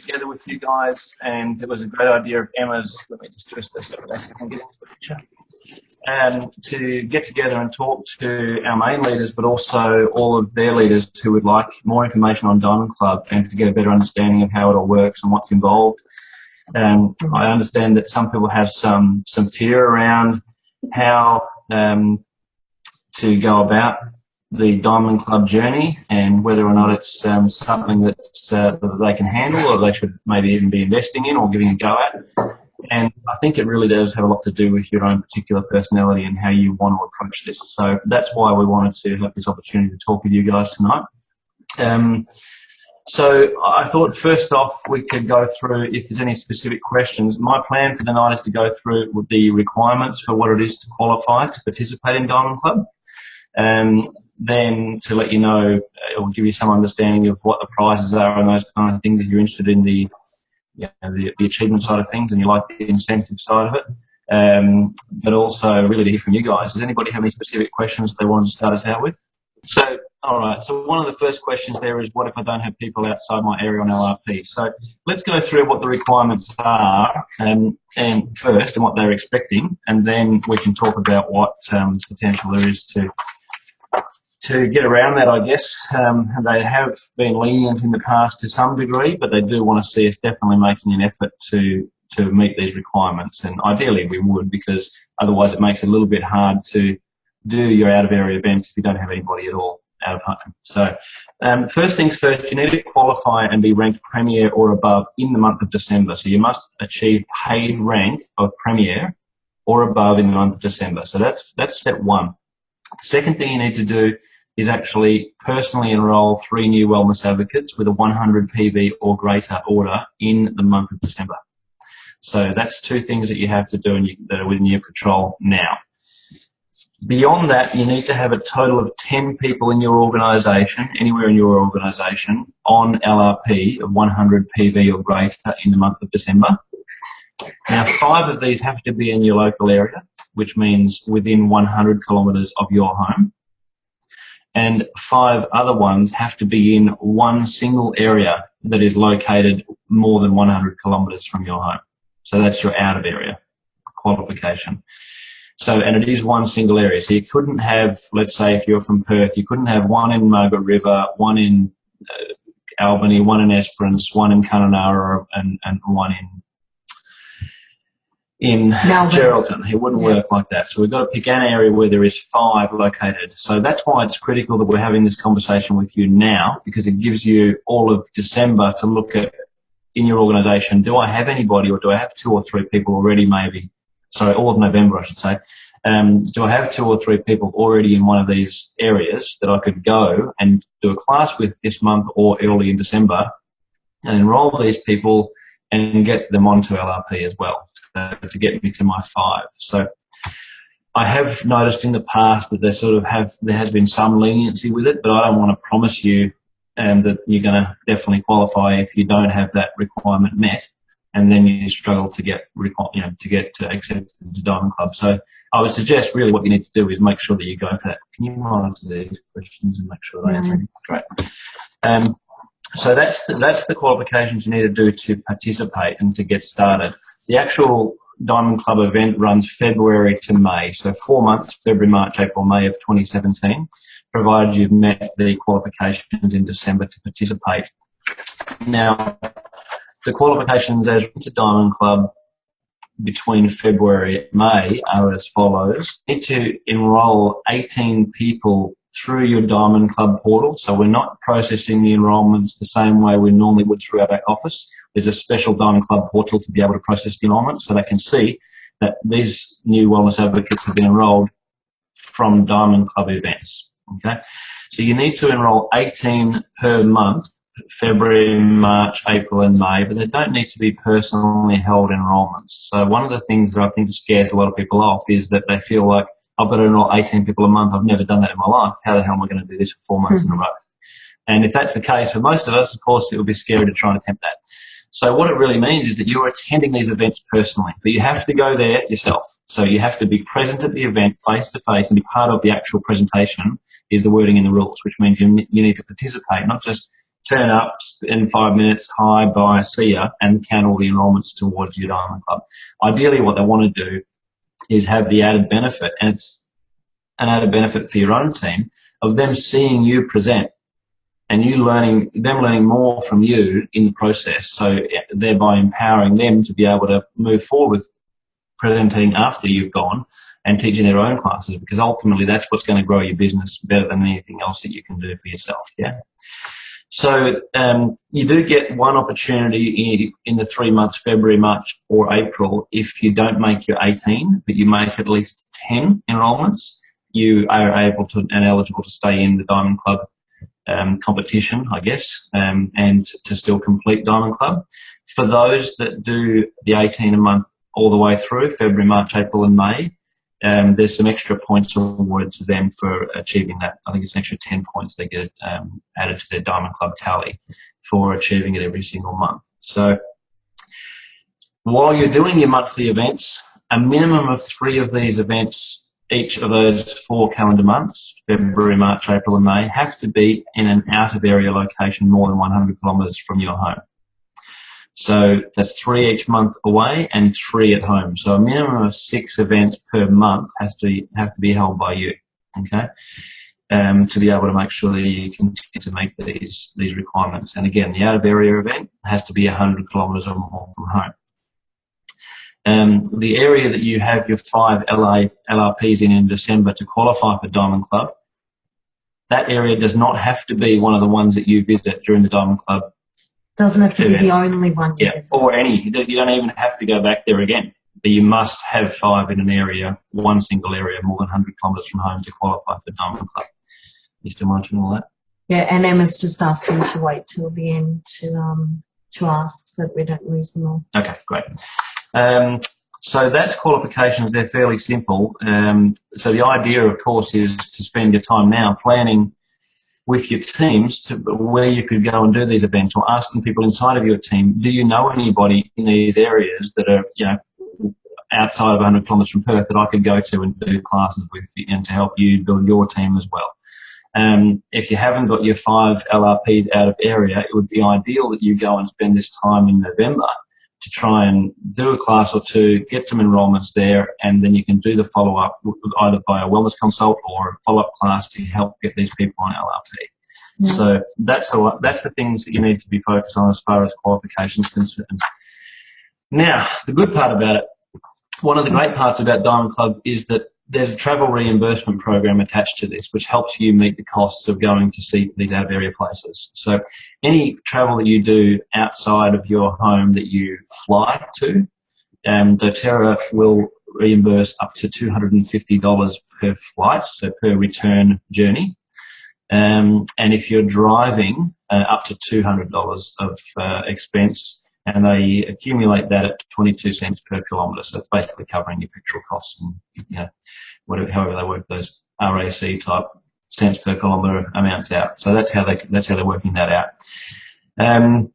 together with you guys, and it was a great idea of Emma's. Let me just twist this so I can get into the picture. To get together and talk to our main leaders, but also all of their leaders who would like more information on Diamond Club and to get a better understanding of how it all works and what's involved. I understand that some people have some fear around how to go about the Diamond Club journey and whether or not it's something that they can handle or they should maybe even be investing in or giving a go at. And I think it really does have a lot to do with your own particular personality and how you want to approach this. So that's why we wanted to have this opportunity to talk with you guys tonight. So I thought first off we could go through if there's any specific questions. My plan for the night is to go through the requirements for what it is to qualify to participate in Diamond Club. Then to let you know, it will give you some understanding of what the prizes are and those kind of things if you're interested in the achievement side of things and you like the incentive side of it. But also really to hear from you guys. Does anybody have any specific questions they want to start us out with? So, all right, so one of the first questions there is, what if I don't have people outside my area on LRP? So let's go through what the requirements are and first and what they're expecting, and then we can talk about what potential there is to get around that, I guess. They have been lenient in the past to some degree, but they do want to see us definitely making an effort to meet these requirements. And ideally we would, because otherwise it makes it a little bit hard to do your out-of-area events if you don't have anybody at all out of home. So first things first, you need to qualify and be ranked Premier or above in the month of December. So you must achieve paid rank of Premier or above in the month of December. So that's step one. The second thing you need to do is actually personally enrol 3 new wellness advocates with a 100 PV or greater order in the month of December. So that's 2 things that you have to do and that are within your control now. Beyond that, you need to have a total of 10 people in your organisation, anywhere in your organisation, on LRP of 100 PV or greater in the month of December. Now, 5 of these have to be in your local area, which means within 100 kilometres of your home. And 5 other ones have to be in one single area that is located more than 100 kilometres from your home. So that's your out of area qualification. So, and it is one single area. So you couldn't have, let's say if you're from Perth, you couldn't have 1 in Margaret River, 1 in Albany, 1 in Esperance, 1 in Kununurra, and 1 in Geraldton. It wouldn't work like that. So we've got to pick an area where there is 5 located. So that's why it's critical that we're having this conversation with you now, because it gives you all of December to look at in your organisation. Do I have anybody, or do I have 2 or 3 people already maybe? Sorry, all of November, I should say. Do I have 2 or 3 people already in one of these areas that I could go and do a class with this month or early in December and enrol these people and get them onto LRP as well, to get me to my 5. So I have noticed in the past that there has been some leniency with it, but I don't want to promise you that you're going to definitely qualify if you don't have that requirement met, and then you struggle to get accepted into Diamond Club. So I would suggest really what you need to do is make sure that you go for that. Can you monitor these questions and make sure they answer them? Great. So that's the qualifications you need to do to participate and to get started. The actual Diamond Club event runs February to May, so 4 months, February, March, April, May of 2017, provided you've met the qualifications in December to participate. Now, the qualifications as to Diamond Club between February and May are as follows. You need to enrol 18 people through your Diamond Club portal. So we're not processing the enrolments the same way we normally would through our back office. There's a special Diamond Club portal to be able to process the enrolments, so they can see that these new wellness advocates have been enrolled from Diamond Club events. Okay, so you need to enrol 18 per month, February, March, April and May, but they don't need to be personally held enrolments. So one of the things that I think scares a lot of people off is that they feel like, I've got to enroll 18 people a month, I've never done that in my life, how the hell am I going to do this for 4 months in a row? And if that's the case for most of us, of course it would be scary to try and attempt that. So what it really means is that you're attending these events personally, but you have to go there yourself. So you have to be present at the event face to face and be part of the actual presentation is the wording in the rules, which means you need to participate, not just turn up in 5 minutes, hi, bye, see ya, and count all the enrollments towards your Diamond Club. Ideally, what they want to do is have the added benefit, and it's an added benefit for your own team, of them seeing you present and them learning more from you in the process, so thereby empowering them to be able to move forward with presenting after you've gone and teaching their own classes, because ultimately that's what's going to grow your business better than anything else that you can do for yourself. Yeah. So you do get one opportunity in the 3 months, February, March or April. If you don't make your 18, but you make at least 10 enrollments, you are able to and eligible to stay in the Diamond Club competition, I guess, and to still complete Diamond Club. For those that do the 18 a month all the way through, February, March, April and May, there's some extra points awarded to them for achieving that. I think it's an extra 10 points they get added to their Diamond Club tally for achieving it every single month. So while you're doing your monthly events, a minimum of 3 of these events, each of those 4 calendar months, February, March, April and May, have to be in an out-of-area location more than 100 kilometres from your home. So that's 3 each month away and 3 at home. So a minimum of 6 events per month have to be held by you, okay? To be able to make sure that you continue to meet these requirements. And again, the out-of-area event has to be 100 kilometres or more from home. The area that you have your 5 LRPs in December to qualify for Diamond Club, that area does not have to be one of the ones that you visit during the Diamond Club. Doesn't have to be the only one you visit. Or any. You don't even have to go back there again. But you must have 5 in an area, one single area, more than 100 kilometres from home to qualify for Diamond Club. You still monitoring all that? Yeah, and Emma's just asking to wait till the end to ask so that we don't lose them all. Okay, great. So that's qualifications. They're fairly simple. So the idea, of course, is to spend your time now planning with your teams to where you could go and do these events, or asking people inside of your team, do you know anybody in these areas that are, outside of 100 kilometres from Perth that I could go to and do classes with and to help you build your team as well? If you haven't got your 5 LRPs out of area, it would be ideal that you go and spend this time in November to try and do a class or 2, get some enrollments there, and then you can do the follow-up either by a wellness consult or a follow-up class to help get these people on LRP. Mm. So that's the things that you need to be focused on as far as qualifications concerned. Now, the good part about it, one of the great parts about Diamond Club is that there's a travel reimbursement program attached to this, which helps you meet the costs of going to see these out-of-area places. So any travel that you do outside of your home that you fly to, doTERRA will reimburse up to $250 per flight, so per return journey. And if you're driving, up to $200 of expense, and they accumulate that at 22 cents per kilometre. So it's basically covering your petrol costs and, however they work those RAC type cents per kilometre amounts out. So that's how they're working that out.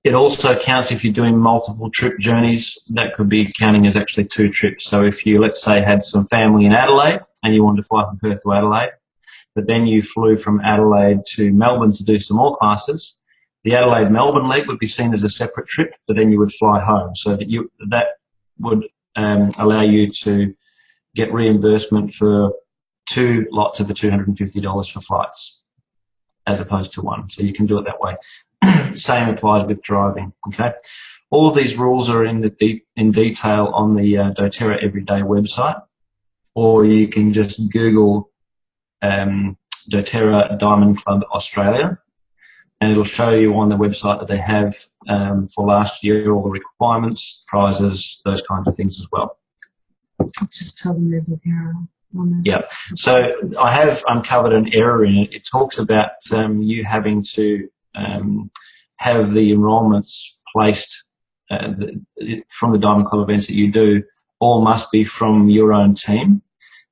It also counts if you're doing multiple trip journeys. That could be counting as actually 2 trips. So if you, let's say, had some family in Adelaide and you wanted to fly from Perth to Adelaide, but then you flew from Adelaide to Melbourne to do some more classes, the Adelaide-Melbourne leg would be seen as a separate trip, but then you would fly home. So that would allow you to get reimbursement for 2 lots of the $250 for flights, as opposed to 1. So you can do it that way. Same applies with driving. Okay. All of these rules are in detail on the doTERRA Everyday website, or you can just Google doTERRA Diamond Club Australia, and it'll show you on the website that they have for last year all the requirements, prizes, those kinds of things as well. Just tell them there's an error on it. Yeah. So I have uncovered an error in it. It talks about you having to have the enrolments placed from the Diamond Club events that you do, all must be from your own team.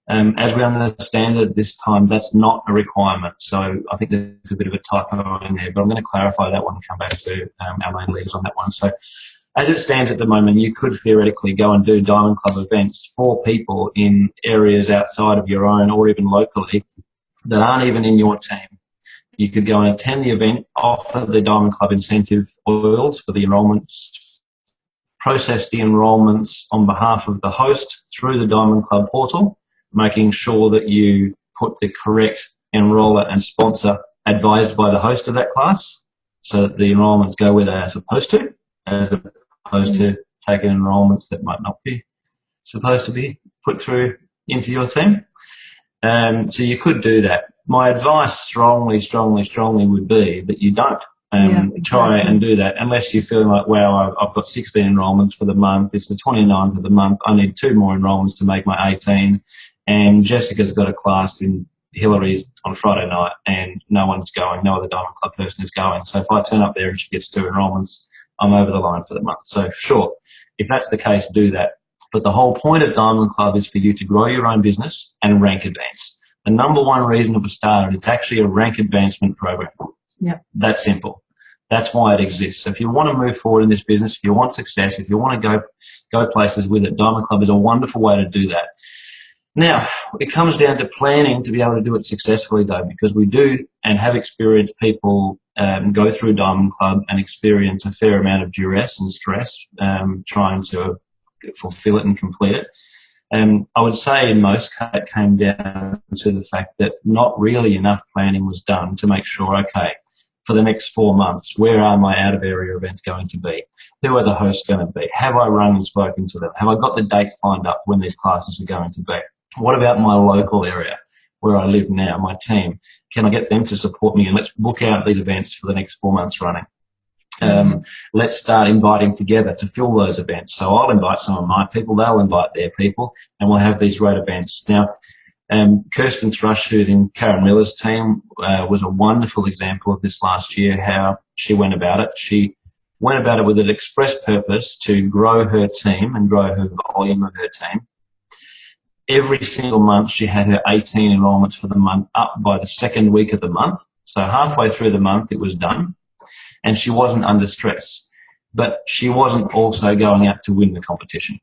As we understand it this time, that's not a requirement. So I think there's a bit of a typo in there, but I'm going to clarify that one and come back to our main leaders on that one. So as it stands at the moment, you could theoretically go and do Diamond Club events for people in areas outside of your own or even locally that aren't even in your team. You could go and attend the event, offer the Diamond Club incentive oils for the enrolments, process the enrolments on behalf of the host through the Diamond Club portal, making sure that you put the correct enroller and sponsor advised by the host of that class, so that the enrolments go where they are supposed to, as opposed to taking enrolments that might not be supposed to be put through into your team. So you could do that. My advice strongly would be that you don't try and do that unless you're feeling like, wow, I've got 16 enrolments for the month. It's the 29th of the month. I need 2 more enrolments to make my 18. And Jessica's got a class in Hillary's on Friday night and no one's going. No other Diamond Club person is going. So if I turn up there and she gets 2 enrolments, I'm over the line for the month. So sure, if that's the case, do that. But the whole point of Diamond Club is for you to grow your own business and rank advance. The number one reason it was started, it's actually a rank advancement program. Yep. That's simple. That's why it exists. So if you want to move forward in this business, if you want success, if you want to go places with it, Diamond Club is a wonderful way to do that. Now, it comes down to planning to be able to do it successfully, though, because we do and have experienced people go through Diamond Club and experience a fair amount of duress and stress trying to fulfill it and complete it. I would say in most cases it came down to the fact that not really enough planning was done to make sure, okay, for the next 4 months, where are my out-of-area events going to be? Who are the hosts going to be? Have I rung and spoken to them? Have I got the dates lined up when these classes are going to be? What about my local area where I live now, my team? Can I get them to support me? And let's book out these events for the next 4 months running. Let's start inviting together to fill those events. So I'll invite some of my people, they'll invite their people, and we'll have these great events. Now, Kirsten Thrush, who's in Karen Miller's team, was a wonderful example of this last year, how she went about it. She went about it with an express purpose to grow her team and grow her volume of her team. Every single month, she had her 18 enrolments for the month up by the second week of the month. So halfway through the month, it was done. And she wasn't under stress. But she wasn't also going out to win the competition.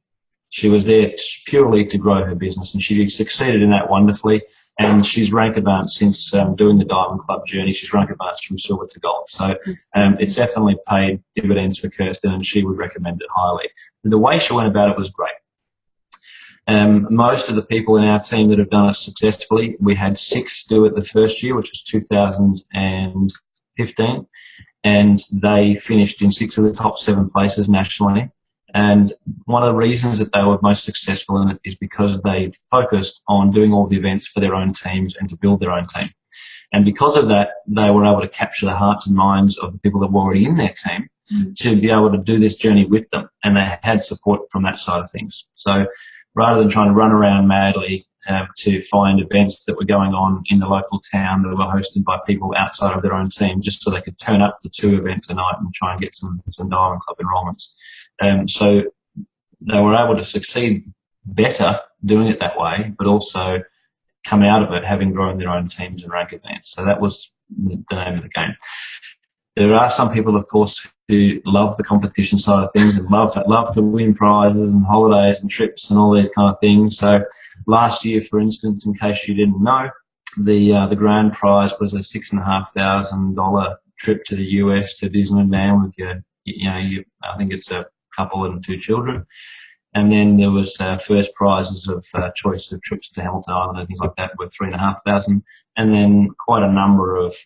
She was there purely to grow her business, and she succeeded in that wonderfully. And she's rank advanced since doing the Diamond Club journey. She's rank advanced from silver to gold. So it's definitely paid dividends for Kirsten, and she would recommend it highly. The way she went about it was great. Most of the people in our team that have done it successfully, we had 6 do it the first year, which was 2015, and they finished in 6 of the top 7 places nationally. And one of the reasons that they were most successful in it is because they focused on doing all the events for their own teams and to build their own team. And because of that, they were able to capture the hearts and minds of the people that were already in their team to be able to do this journey with them. And they had support from that side of things. So rather than trying to run around madly to find events that were going on in the local town that were hosted by people outside of their own team, just so they could turn up to 2 events a night and try and get some Diamond Club enrolments. So they were able to succeed better doing it that way, but also come out of it having grown their own teams and rank advance. So that was the name of the game. There are some people, of course, who love the competition side of things and love to win prizes and holidays and trips and all these kind of things. So last year, for instance, in case you didn't know, the grand prize was a $6,500 trip to the US to Disneyland with I think it's a couple and 2 children. And then there was first prizes of choice of trips to Hamilton Island and things like that with $3,500, and then quite a number of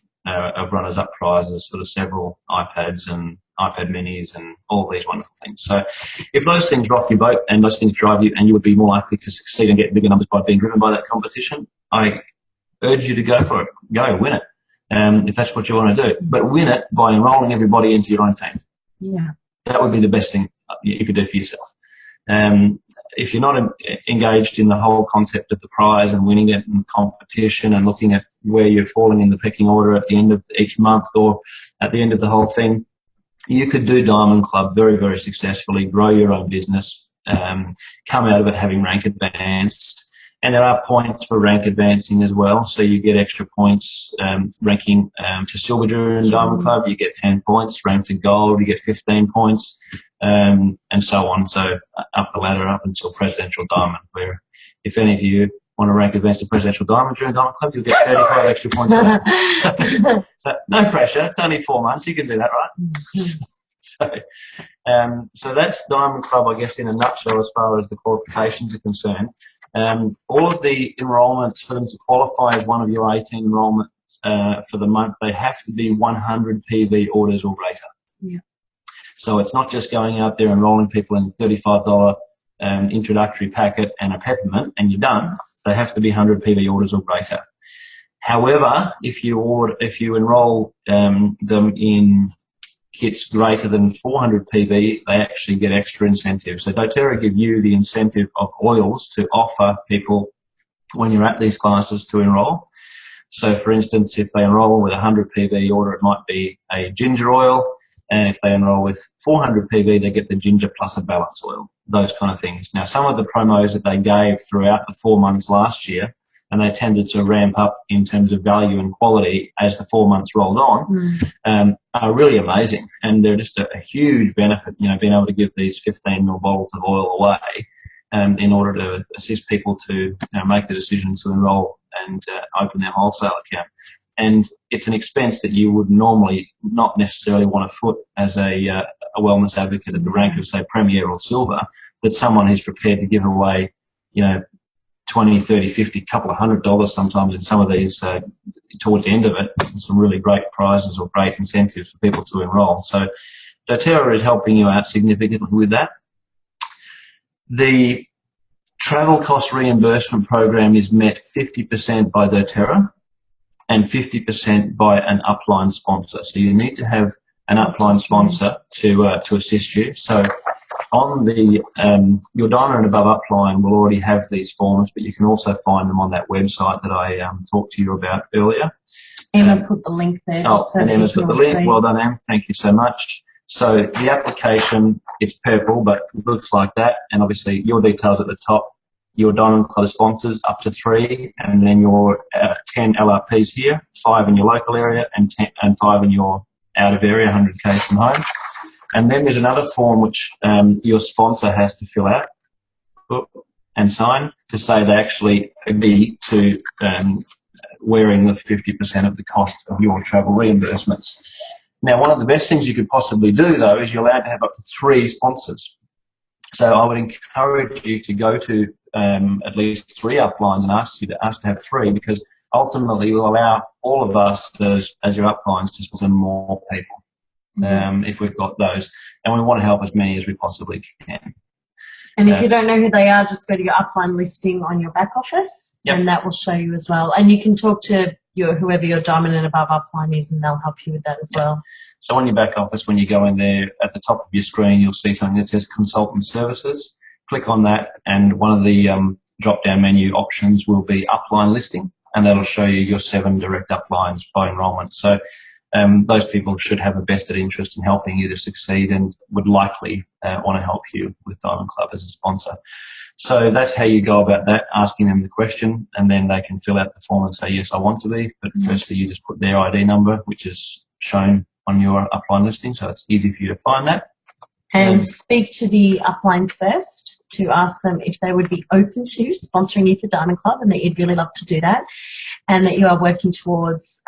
runners-up prizes, sort of several iPads and iPad minis and all these wonderful things. So if those things rock your boat and those things drive you, and you would be more likely to succeed and get bigger numbers by being driven by that competition, I urge you to go for it. Go, win it, if that's what you want to do. But win it by enrolling everybody into your own team. Yeah. That would be the best thing you could do for yourself. If you're not engaged in the whole concept of the prize and winning it and competition and looking at where you're falling in the pecking order at the end of each month or at the end of the whole thing, you could do Diamond Club very, very successfully, grow your own business, come out of it having rank advanced. And there are points for rank advancing as well. So you get extra points ranking to silver during Diamond Club. You get 10 points. Rank to gold, you get 15 points, and so on. So up the ladder up until Presidential Diamond, where if any of you want to rank advanced to presidential diamond during Diamond Club, you'll get 35 extra points for that. So no pressure. It's only 4 months. You can do that, right? So that's Diamond Club, I guess, in a nutshell as far as the qualifications are concerned. All of the enrolments, for them to qualify as one of your 18 enrolments for the month, they have to be 100 PV orders or greater. Yeah. So it's not just going out there enrolling people in a $35 introductory packet and a peppermint and you're done. They have to be 100 PV orders or greater. However, if you enrol them in kits greater than 400 PV, they actually get extra incentives. So doTERRA give you the incentive of oils to offer people when you're at these classes to enrol. So for instance, if they enrol with a 100 PV order, it might be a ginger oil. And if they enrol with 400 PV, they get the ginger plus a balance oil, those kind of things. Now, some of the promos that they gave throughout the 4 months last year, and they tended to ramp up in terms of value and quality as the 4 months rolled on, are really amazing. And they're just a huge benefit, you know, being able to give these 15 ml bottles of oil away in order to assist people to make the decision to enrol and open their wholesale account. And it's an expense that you would normally not necessarily want to foot as a wellness advocate at the rank of, say, Premier or Silver, but someone who's prepared to give away, you know, 20, 30, 50, couple of $100 sometimes in some of these towards the end of it, some really great prizes or great incentives for people to enrol. So doTERRA is helping you out significantly with that. The travel cost reimbursement program is met 50% by doTERRA and 50% by an upline sponsor. So you need to have an upline sponsor to assist you. So on the your Diamond and Above upline will already have these forms, but you can also find them on that website that I talked to you about earlier. Emma put the link there. And Emma's put the link. Well done, Em. Thank you so much. So the application, it's purple, but it looks like that. And obviously your details at the top, your Diamond Club sponsors up to 3, and then your 10 LRPs here, 5 in your local area and 5 in your out of area, 100 k's from home. And then there's another form which your sponsor has to fill out and sign to say they actually agree to wearing the 50% of the cost of your travel reimbursements. Now, one of the best things you could possibly do, though, is you're allowed to have up to 3 sponsors. So I would encourage you to go to at least 3 uplines and ask to have 3, because ultimately we'll allow all of us as your uplines to sponsor more people if we've got those. And we want to help as many as we possibly can. And if you don't know who they are, just go to your upline listing on your back office, and that will show you as well. And you can talk to whoever your Diamond and Above upline is, and they'll help you with that as well. So on your back office, when you go in there, at the top of your screen, you'll see something that says Consultant Services. Click on that, and one of the drop-down menu options will be Upline Listing, and that'll show you your 7 direct uplines by enrolment. So those people should have a vested interest in helping you to succeed and would likely want to help you with Diamond Club as a sponsor. So that's how you go about that, asking them the question, and then they can fill out the form and say, yes, I want to be. But firstly, you just put their ID number, which is shown on your upline listing, so it's easy for you to find that. And speak to the uplines first to ask them if they would be open to sponsoring you for Diamond Club, and that you'd really love to do that, and that you are working towards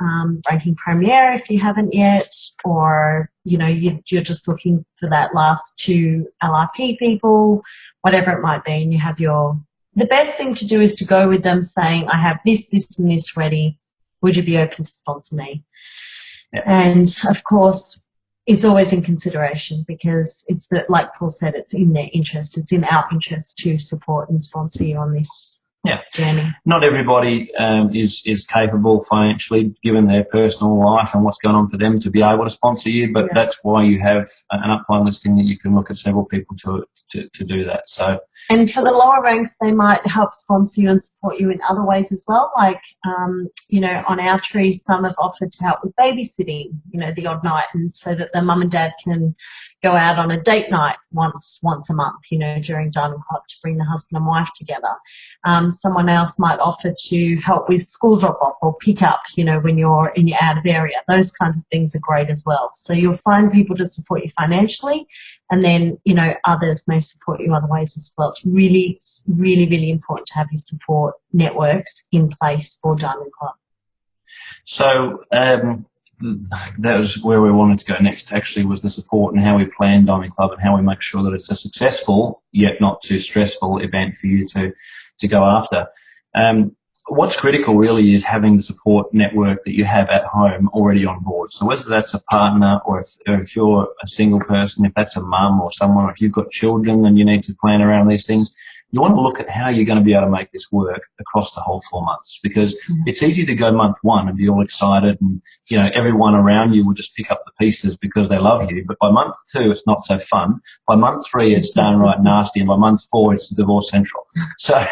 ranking Premier if you haven't yet, or you're just looking for that last 2 LRP people, whatever it might be, and you have the best thing to do is to go with them saying, I have this, this and this ready, would you be open to sponsor me? Yeah. And of course, it's always in consideration, because it's like Paul said, it's in their interest, it's in our interest to support and sponsor you on this journey. Not everybody is capable financially, given their personal life and what's going on for them, to be able to sponsor you, but that's why you have an upline listing that you can look at several people to do that. So, and for the lower ranks, they might help sponsor you and support you in other ways as well. Like, on our tree, some have offered to help with babysitting, the odd night, and so that the mum and dad can go out on a date night once a month, during Diamond Club, to bring the husband and wife together. Someone else might offer to help with school drop-off or pick-up, when you're in your out of area. Those kinds of things are great as well. So you'll find people to support you financially, and then, others may support you other ways as well. It's it's really, really, really important to have your support networks in place for Diamond Club. So that was where we wanted to go next, actually, was the support and how we plan Diamond Club and how we make sure that it's a successful yet not too stressful event for you to go after. What's critical really is having the support network that you have at home already on board. So whether that's a partner or if you're a single person, if that's a mum or someone, or if you've got children and you need to plan around these things, you want to look at how you're going to be able to make this work across the whole 4 months, because it's easy to go month one and be all excited and, you know, everyone around you will just pick up the pieces because they love you. But by month 2, it's not so fun. By month 3, it's downright nasty. And by month 4, it's divorce central. So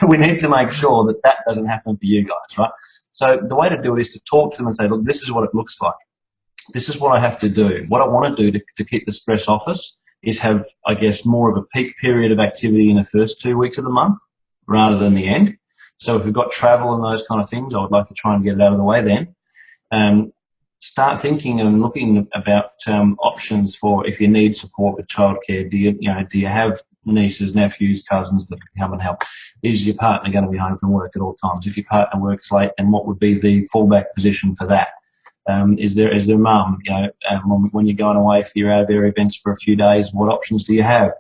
we need to make sure that that doesn't happen for you guys, right? So the way to do it is to talk to them and say, look, this is what it looks like. This is what I have to do. What I want to do to keep the stress off us is have, I guess, more of a peak period of activity in the first 2 weeks of the month rather than the end. So if we've got travel and those kind of things, I would like to try and get it out of the way then. Start thinking and looking about options for if you need support with childcare. Do you have nieces, nephews, cousins that can come and help? Is your partner going to be home from work at all times? If your partner works late, and what would be the fallback position for that? Is there mum, when you're going away for your out of area events for a few days, what options do you have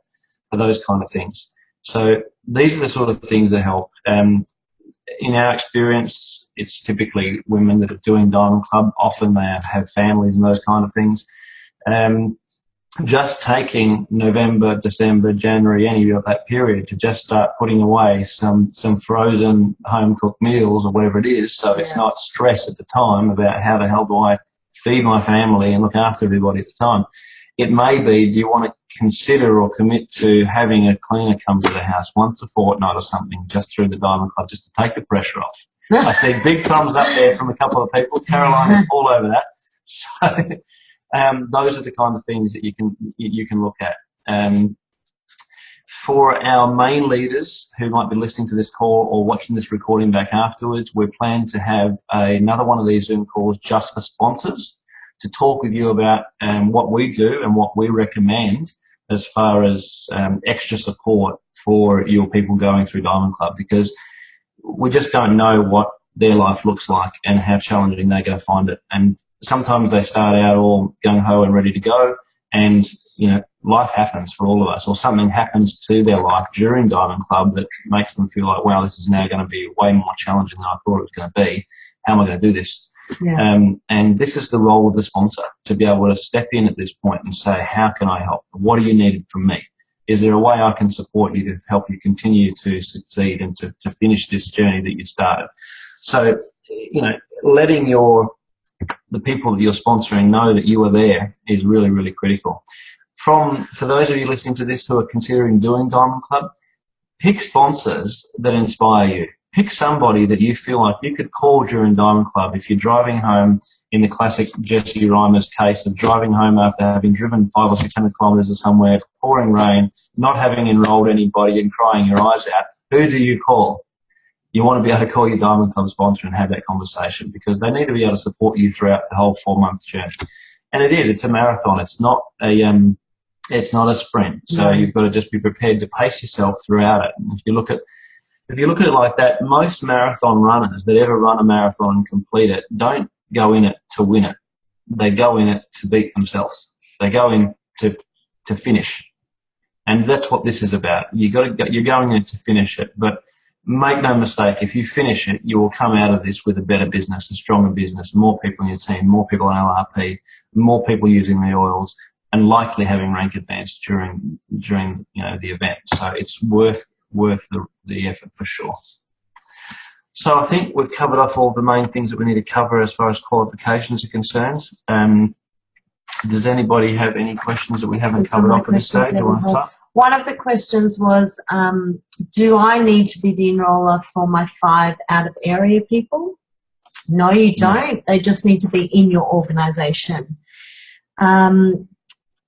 for those kind of things? So these are the sort of things that help. In our experience, it's typically women that are doing Diamond Club. Often they have families and those kind of things. Just taking November, December, January, any of that period to just start putting away some frozen home-cooked meals or whatever it is, so it's not stress at the time about how the hell do I feed my family and look after everybody at the time. It may be, do you want to consider or commit to having a cleaner come to the house once a fortnight or something, just through the Diamond Club, just to take the pressure off? I see big thumbs up there from a couple of people. Caroline is all over that. So those are the kind of things that you can look at. For our main leaders who might be listening to this call or watching this recording back afterwards, we plan to have another one of these Zoom calls just for sponsors to talk with you about what we do and what we recommend as far as extra support for your people going through Diamond Club, because we just don't know what their life looks like and how challenging they're going to find it. And sometimes they start out all gung-ho and ready to go, and, you know, life happens for all of us, or something happens to their life during Diamond Club that makes them feel like, wow, this is now going to be way more challenging than I thought it was going to be. How am I going to do this? Yeah. And this is the role of the sponsor, to be able to step in at this point and say, how can I help? What do you need from me? Is there a way I can support you to help you continue to succeed and to finish this journey that you started? So, you know, letting the people that you're sponsoring know that you are there is really, really critical. For those of you listening to this who are considering doing Diamond Club, pick sponsors that inspire you. Pick somebody that you feel like you could call during Diamond Club. If you're driving home, in the classic Jesse Reimer's case of driving home after having driven 500 or 600 kilometres or somewhere, pouring rain, not having enrolled anybody and crying your eyes out, who do you call? You want to be able to call your Diamond Club sponsor and have that conversation, because they need to be able to support you throughout the whole 4-month journey. And it's a marathon. It's not a sprint. So you've got to just be prepared to pace yourself throughout it. And if you look at it like that, most marathon runners that ever run a marathon and complete it don't go in it to win it. They go in it to beat themselves. They go in to finish. And that's what this is about. You're going in to finish it, but make no mistake, if you finish it, you will come out of this with a better business, a stronger business, more people in your team, more people on LRP, more people using the oils, and likely having rank advance during the event. So it's worth the effort for sure. So I think we've covered off all the main things that we need to cover as far as qualifications are concerned. Does anybody have any questions that we haven't covered off at this stage? One of the questions was, do I need to be the enroller for my 5 out-of-area people? No, you don't. No. They just need to be in your organisation.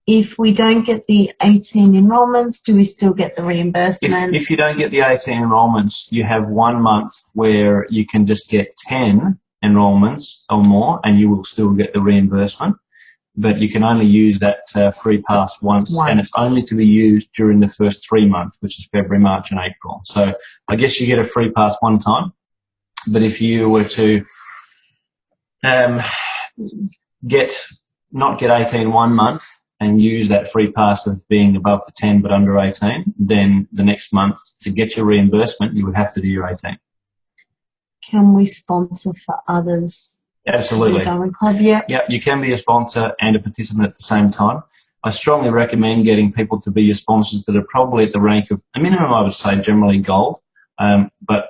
If we don't get the 18 enrolments, do we still get the reimbursement? If you don't get the 18 enrolments, you have 1 month where you can just get 10 enrolments or more, and you will still get the reimbursement. but you can only use that free pass once, and it's only to be used during the first 3 months, which is February, March and April. So I guess you get a free pass one time, but if you were to not get 18 1 month and use that free pass of being above the 10 but under 18, then the next month to get your reimbursement, you would have to do your 18. Can we sponsor for others? Absolutely. Club, yeah. Yeah, you can be a sponsor and a participant at the same time. I strongly recommend getting people to be your sponsors that are probably at the rank of a minimum, I would say, generally gold, but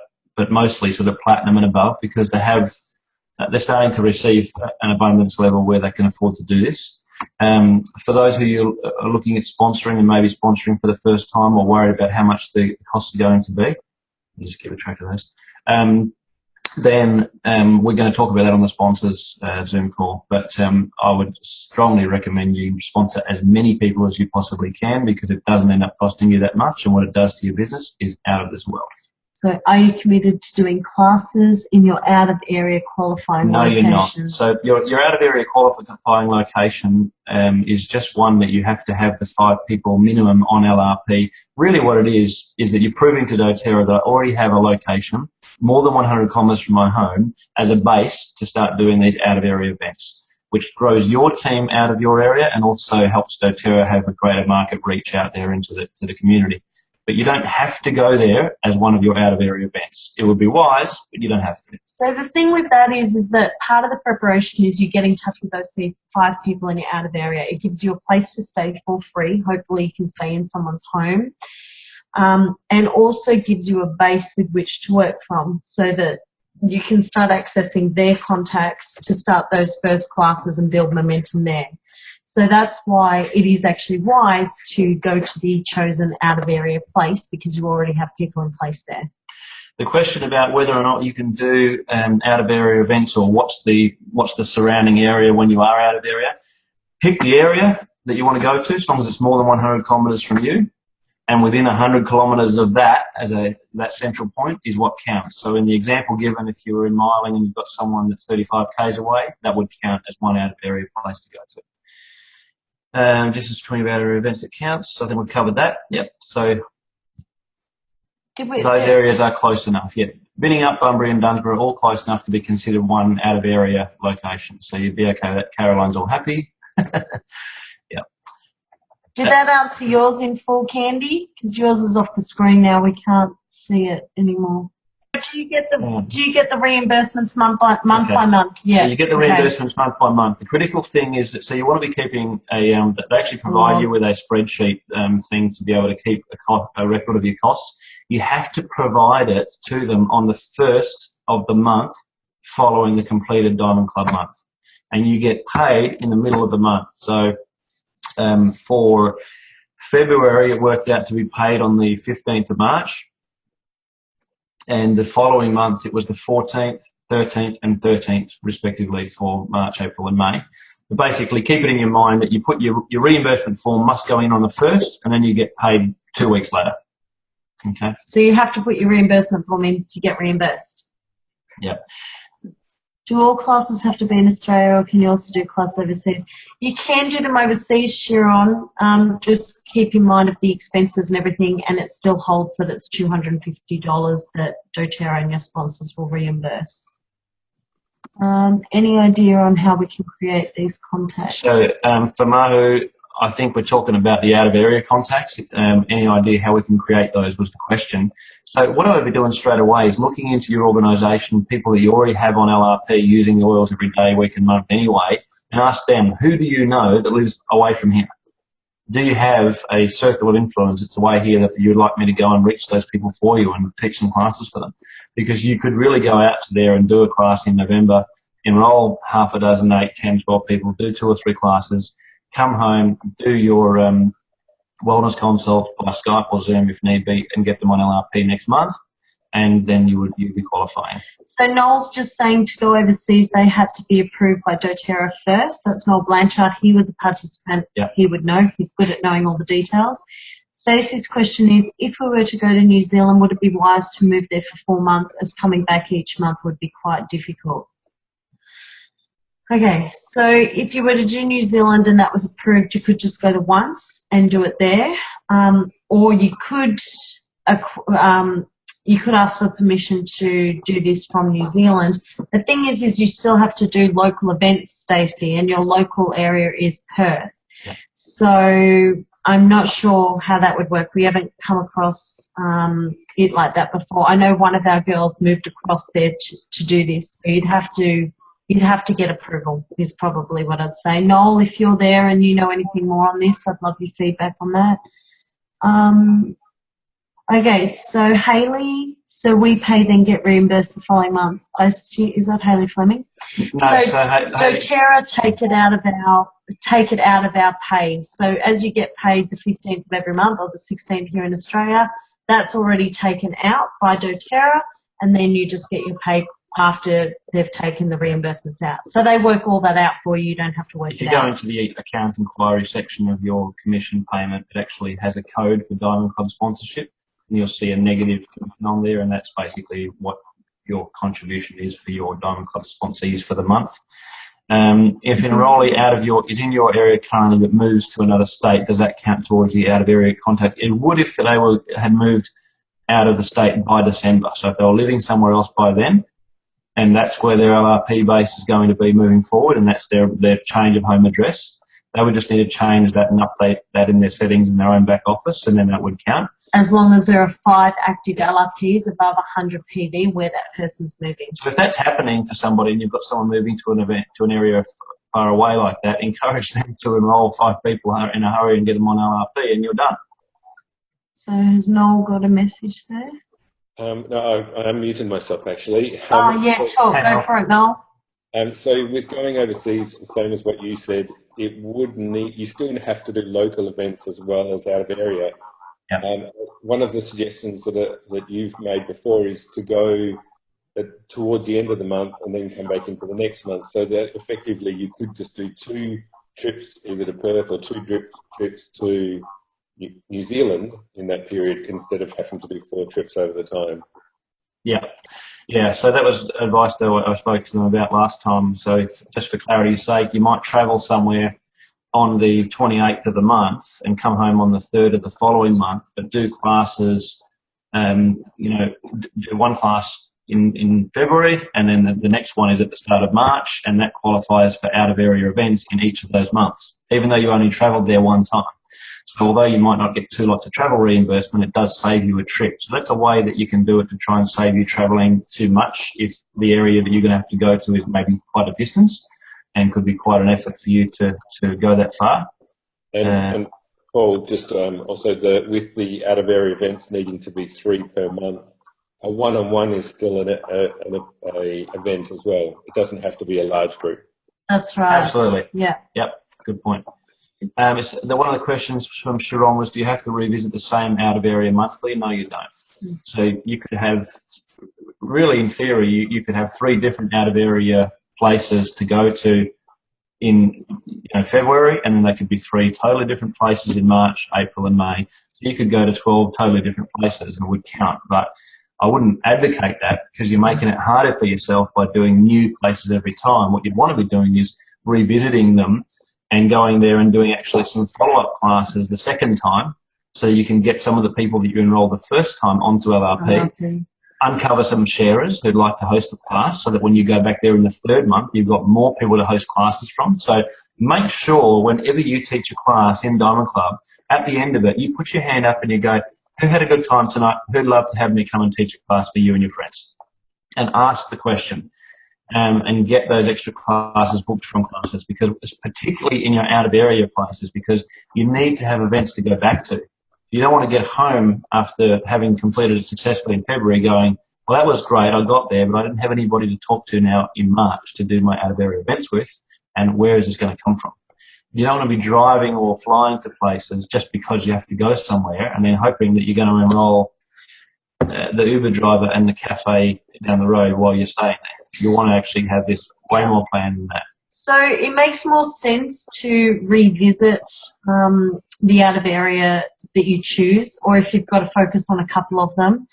mostly sort of platinum and above, because they're starting to receive an abundance level where they can afford to do this. For those who are looking at sponsoring and maybe sponsoring for the first time or worried about how much the costs are going to be, I'll just keep a track of those. Then we're going to talk about that on the sponsors Zoom call. But I would strongly recommend you sponsor as many people as you possibly can, because it doesn't end up costing you that much, and what it does to your business is out of this world. So are you committed to doing classes in your out-of-area qualifying location? No, you're not. So your out-of-area qualifying location is just one that you have to have the 5 people minimum on LRP. Really what it is that you're proving to doTERRA that I already have a location more than 100 kilometres from my home as a base to start doing these out-of-area events, which grows your team out of your area and also helps doTERRA have a greater market reach out there into the community. But you don't have to go there as one of your out-of-area events. It would be wise, but you don't have to. So the thing with that is that part of the preparation is you get in touch with those 5 people in your out-of-area. It gives you a place to stay for free. Hopefully you can stay in someone's home. And also gives you a base with which to work from, so that you can start accessing their contacts to start those first classes and build momentum there. So that's why it is actually wise to go to the chosen out-of-area place, because you already have people in place there. The question about whether or not you can do out-of-area events, or what's the surrounding area when you are out of area, pick the area that you want to go to, as long as it's more than 100 kilometres from you. And within 100 kilometres of that, that central point is what counts. So in the example given, if you were in Miling and you've got someone that's 35 k's away, that would count as one out-of-area place to go to. Distance between out-of-area events that counts. So I think we've covered that. Yep. So those areas are close enough. Yeah. Binningup, Bunbury and Dunsborough are all close enough to be considered one out-of-area location. So you'd be okay that Caroline's all happy. Yeah. Did that answer yours in full, Candy? Because yours is off the screen now. We can't see it anymore. Do you get the reimbursements month by month? Yeah. So you get the reimbursements month by month. The critical thing is that you want to be keeping they actually provide you with a spreadsheet thing to be able to keep a record of your costs. You have to provide it to them on the first of the month following the completed Diamond Club month, and you get paid in the middle of the month. So for February, it worked out to be paid on the 15th of March. And the following months, it was the 14th, 13th and 13th, respectively, for March, April and May. But basically, keep it in your mind that you put your reimbursement form must go in on the 1st, and then you get paid 2 weeks later. Okay. So you have to put your reimbursement form in to get reimbursed? Yeah. Do all classes have to be in Australia, or can you also do classes overseas? You can do them overseas, Sharon. Just keep in mind of the expenses and everything, and it still holds that it's $250 that doTERRA and your sponsors will reimburse. Any idea on how we can create these contacts? So for Mahu, I think we're talking about the out-of-area contacts. Any idea how we can create those was the question. So what I would be doing straight away is looking into your organisation, people that you already have on LRP using the oils every day, week and month anyway, and ask them, who do you know that lives away from here? Do you have a circle of influence that's away here that you'd like me to go and reach those people for you and teach some classes for them? Because you could really go out to there and do a class in November, enrol half a dozen, 8, 10, 12 people, do 2 or 3 classes, come home, do your wellness consult by Skype or Zoom if need be, and get them on LRP next month, and then you'd be qualifying. So Noel's just saying to go overseas, they had to be approved by doTERRA first. That's Noel Blanchard. He was a participant. Yep. He would know. He's good at knowing all the details. Stacey's question is, if we were to go to New Zealand, would it be wise to move there for 4 months, as coming back each month would be quite difficult? Okay, so if you were to do New Zealand and that was approved, you could just go to once and do it there, or you could ask for permission to do this from New Zealand. The thing is you still have to do local events, Stacey, and your local area is Perth. Yeah. So I'm not sure how that would work. We haven't come across it like that before. I know one of our girls moved across there to do this. So you'd have to get approval is probably what I'd say. Noel, if you're there and you know anything more on this, I'd love your feedback on that. Okay, so Hayley, so we pay then get reimbursed the following month. Is that Hayley Fleming? No, so doTERRA take it out of our pay. So as you get paid the 15th of every month or the 16th here in Australia, that's already taken out by doTERRA, and then you just get your pay after they've taken the reimbursements out. So they work all that out for you. You don't have to work it out. If you go into the account inquiry section of your commission payment, it actually has a code for Diamond Club sponsorship, and you'll see a negative commission on there, and that's basically what your contribution is for your Diamond Club sponsees for the month. If enrollee is in your area currently but moves to another state, does that count towards the out of area contact? It would if they had moved out of the state by December. So if they were living somewhere else by then, and that's where their LRP base is going to be moving forward, and that's their change of home address, they would just need to change that and update that in their settings in their own back office, and then that would count. As long as there are 5 active LRPs above 100 PV where that person's moving. So if that's happening for somebody and you've got someone moving to an area far away like that, encourage them to enrol 5 people in a hurry and get them on LRP, and you're done. So has Noel got a message there? No, I'm muting myself actually. Go for it, Noel. So with going overseas, same as what you said, you still have to do local events as well as out of area. Yep. One of the suggestions that you've made before is to go towards the end of the month and then come back into the next month, so that effectively you could just do 2 trips either to Perth or 2 trips to New Zealand in that period instead of having to do 4 trips over the time. Yeah, so that was advice that I spoke to them about last time. So just for clarity's sake, you might travel somewhere on the 28th of the month and come home on the 3rd of the following month, but do classes, do one class in February, and then the next one is at the start of March, and that qualifies for out-of-area events in each of those months, even though you only travelled there one time. So although you might not get 2 lots of travel reimbursement, it does save you a trip. So that's a way that you can do it to try and save you travelling too much if the area that you're going to have to go to is maybe quite a distance and could be quite an effort for you to go that far. And Paul, just also with the out-of-area events needing to be 3 per month, a one-on-one is still an event as well. It doesn't have to be a large group. That's right. Absolutely. Yeah. Yep. Good point. One of the questions from Sharon was, do you have to revisit the same out-of-area monthly? No, you don't. So you could have, really in theory, you could have 3 different out-of-area places to go to in February, and then they could be 3 totally different places in March, April and May. So you could go to 12 totally different places and it would count. But I wouldn't advocate that, because you're making it harder for yourself by doing new places every time. What you'd want to be doing is revisiting them and going there and doing actually some follow-up classes the second time, so you can get some of the people that you enrolled the first time onto LRP, uncover some sharers who'd like to host a class, so that when you go back there in the 3rd month, you've got more people to host classes from. So make sure whenever you teach a class in Diamond Club, at the end of it, you put your hand up and you go, who had a good time tonight? Who'd love to have me come and teach a class for you and your friends? And ask the question. And get those extra classes booked from classes, because particularly in your out-of-area places, because you need to have events to go back to. You don't want to get home after having completed it successfully in February going, well, that was great, I got there, but I didn't have anybody to talk to now in March to do my out-of-area events with, and where is this going to come from? You don't want to be driving or flying to places just because you have to go somewhere and then hoping that you're going to enroll the Uber driver and the cafe down the road while you're staying there. You want to actually have this way more planned than that. So it makes more sense to revisit the out of area that you choose, or if you've got to focus on a couple of them,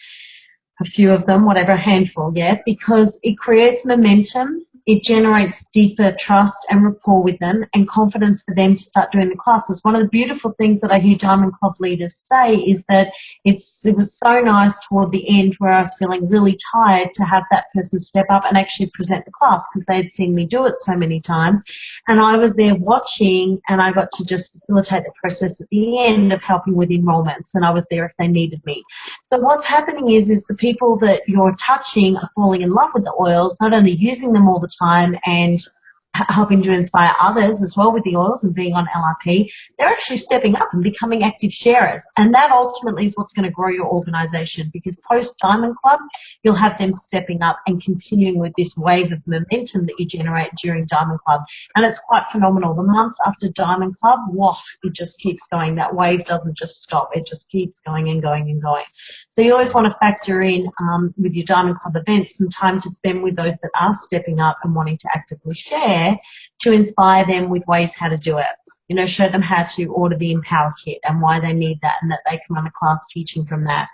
a few of them, whatever, a handful, yeah, because it creates momentum it generates deeper trust and rapport with them and confidence for them to start doing the classes. One of the beautiful things that I hear Diamond Club leaders say is that it was so nice toward the end where I was feeling really tired to have that person step up and actually present the class because they had seen me do it so many times. And I was there watching, and I got to just facilitate the process at the end of helping with enrollments, and I was there if they needed me. So what's happening is the people that you're touching are falling in love with the oils, not only using them all the time and helping to inspire others as well with the oils and being on LRP, they're actually stepping up and becoming active sharers. And that ultimately is what's going to grow your organisation, because post Diamond Club, you'll have them stepping up and continuing with this wave of momentum that you generate during Diamond Club. And it's quite phenomenal. The months after Diamond Club, whoa, it just keeps going. That wave doesn't just stop. It just keeps going and going and going. So you always want to factor in with your Diamond Club events some time to spend with those that are stepping up and wanting to actively share, to inspire them with ways how to do it. You know, show them how to order the Empower Kit and why they need that, and that they can run a class teaching from that.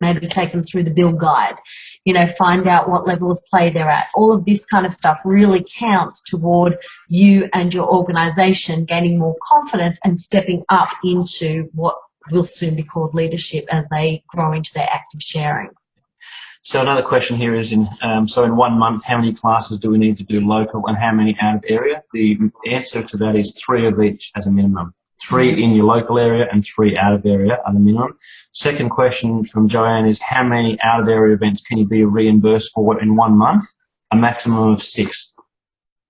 Maybe take them through the build guide, you know, find out what level of play they're at. All of this kind of stuff really counts toward you and your organisation gaining more confidence and stepping up into what will soon be called leadership as they grow into their active sharing. So another question here is, so in 1 month, how many classes do we need to do local and how many out of area? The answer to that is 3 of each as a minimum. 3 in your local area and 3 out of area are the minimum. Second question from Joanne is, how many out of area events can you be reimbursed for in 1 month? A maximum of 6.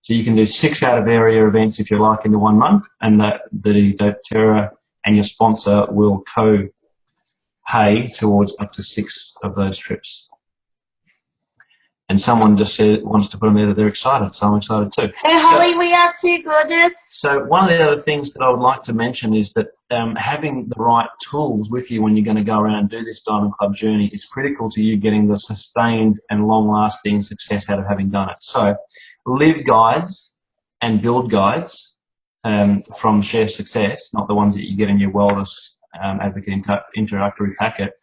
So you can do 6 out of area events if you like in the 1 month, and the doTERRA and your sponsor will co-pay towards up to 6 of those trips. And someone just said, wants to put them there that they're excited, so I'm excited too. Hey Holly, we are too, gorgeous. So one of the other things that I would like to mention is that having the right tools with you when you're going to go around and do this Diamond Club journey is critical to you getting the sustained and long-lasting success out of having done it. So live guides and build guides from Share Success, not the ones that you get in your Wellness Advocate introductory packet,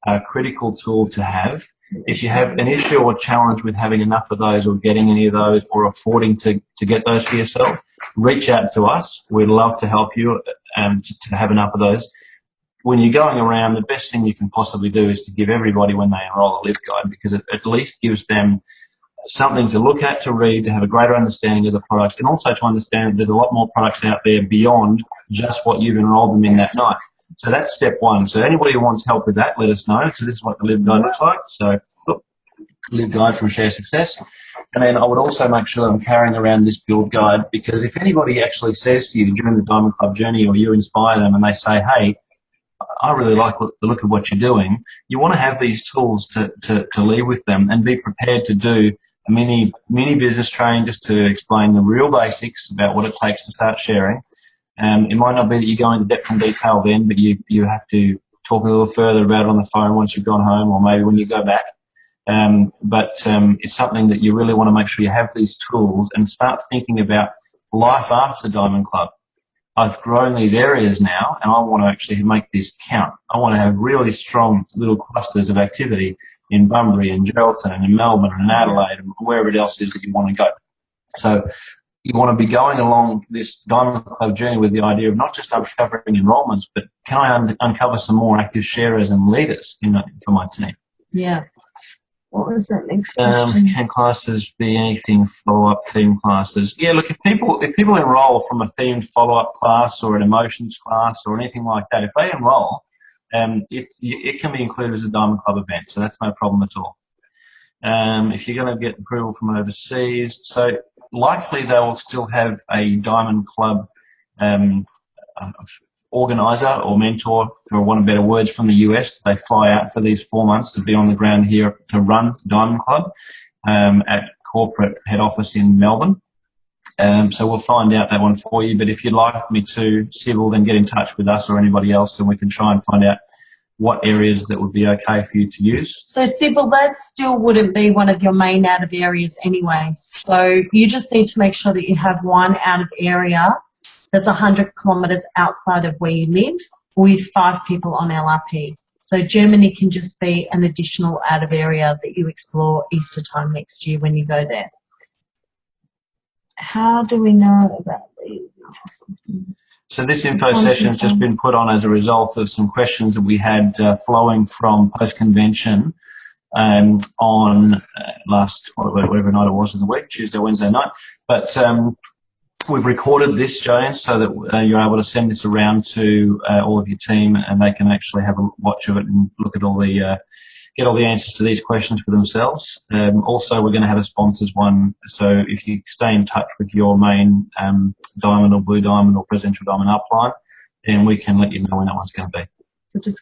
are a critical tool to have. If you have an issue or challenge with having enough of those or getting any of those or affording to get those for yourself, reach out to us. We'd love to help you to have enough of those. When you're going around, the best thing you can possibly do is to give everybody when they enroll a Live Guide, because it at least gives them something to look at, to read, to have a greater understanding of the products, and also to understand that there's a lot more products out there beyond just what you've enrolled them in that night. So that's step 1. So anybody who wants help with that, let us know. So this is what the Live Guide looks like. So look, Live Guide from Share Success. And then I would also make sure that I'm carrying around this build guide, because if anybody actually says to you during the Diamond Club journey, or you inspire them and they say, hey, I really like the look of what you're doing, you want to have these tools to leave with them and be prepared to do a mini business training just to explain the real basics about what it takes to start sharing. It might not be that you go into depth and detail then, but you have to talk a little further about it on the phone once you've gone home, or maybe when you go back. But it's something that you really want to make sure you have these tools and start thinking about life after Diamond Club. I've grown these areas now, and I want to actually make this count. I want to have really strong little clusters of activity in Bunbury and Geraldton and in Melbourne and Adelaide and wherever else it is that you want to go. So you want to be going along this Diamond Club journey with the idea of not just uncovering enrolments, but can I uncover some more active sharers and leaders for my team? Yeah. What was that next question? Can classes be anything follow-up theme classes? Yeah, look, if people enroll from a themed follow-up class or an emotions class or anything like that, if they enroll, it can be included as a Diamond Club event, so that's no problem at all. If you're going to get approval from overseas, so likely they will still have a Diamond Club organizer or mentor, for want of better words, from the US. They fly out for these 4 months to be on the ground here to run Diamond Club at corporate head office in Melbourne. So we'll find out that one for you. But if you'd like me to, Sybil, then get in touch with us or anybody else, and we can try and find out what areas that would be okay for you to use. So Sybil, that still wouldn't be one of your main out of areas anyway. So you just need to make sure that you have one out of area that's 100 kilometres outside of where you live with 5 people on LRP. So Germany can just be an additional out of area that you explore Easter time next year when you go there. how do we know about these? So this info session has just been put on as a result of some questions that we had flowing from post-convention on last, whatever night it was in the week, Tuesday, Wednesday night. But we've recorded this, Jane, so that you're able to send this around to all of your team, and they can actually have a watch of it and look at all the get all the answers to these questions for themselves. Also, we're going to have a sponsors one, so if you stay in touch with your main diamond or blue diamond or presidential diamond upline, then we can let you know when that one's going to be. So just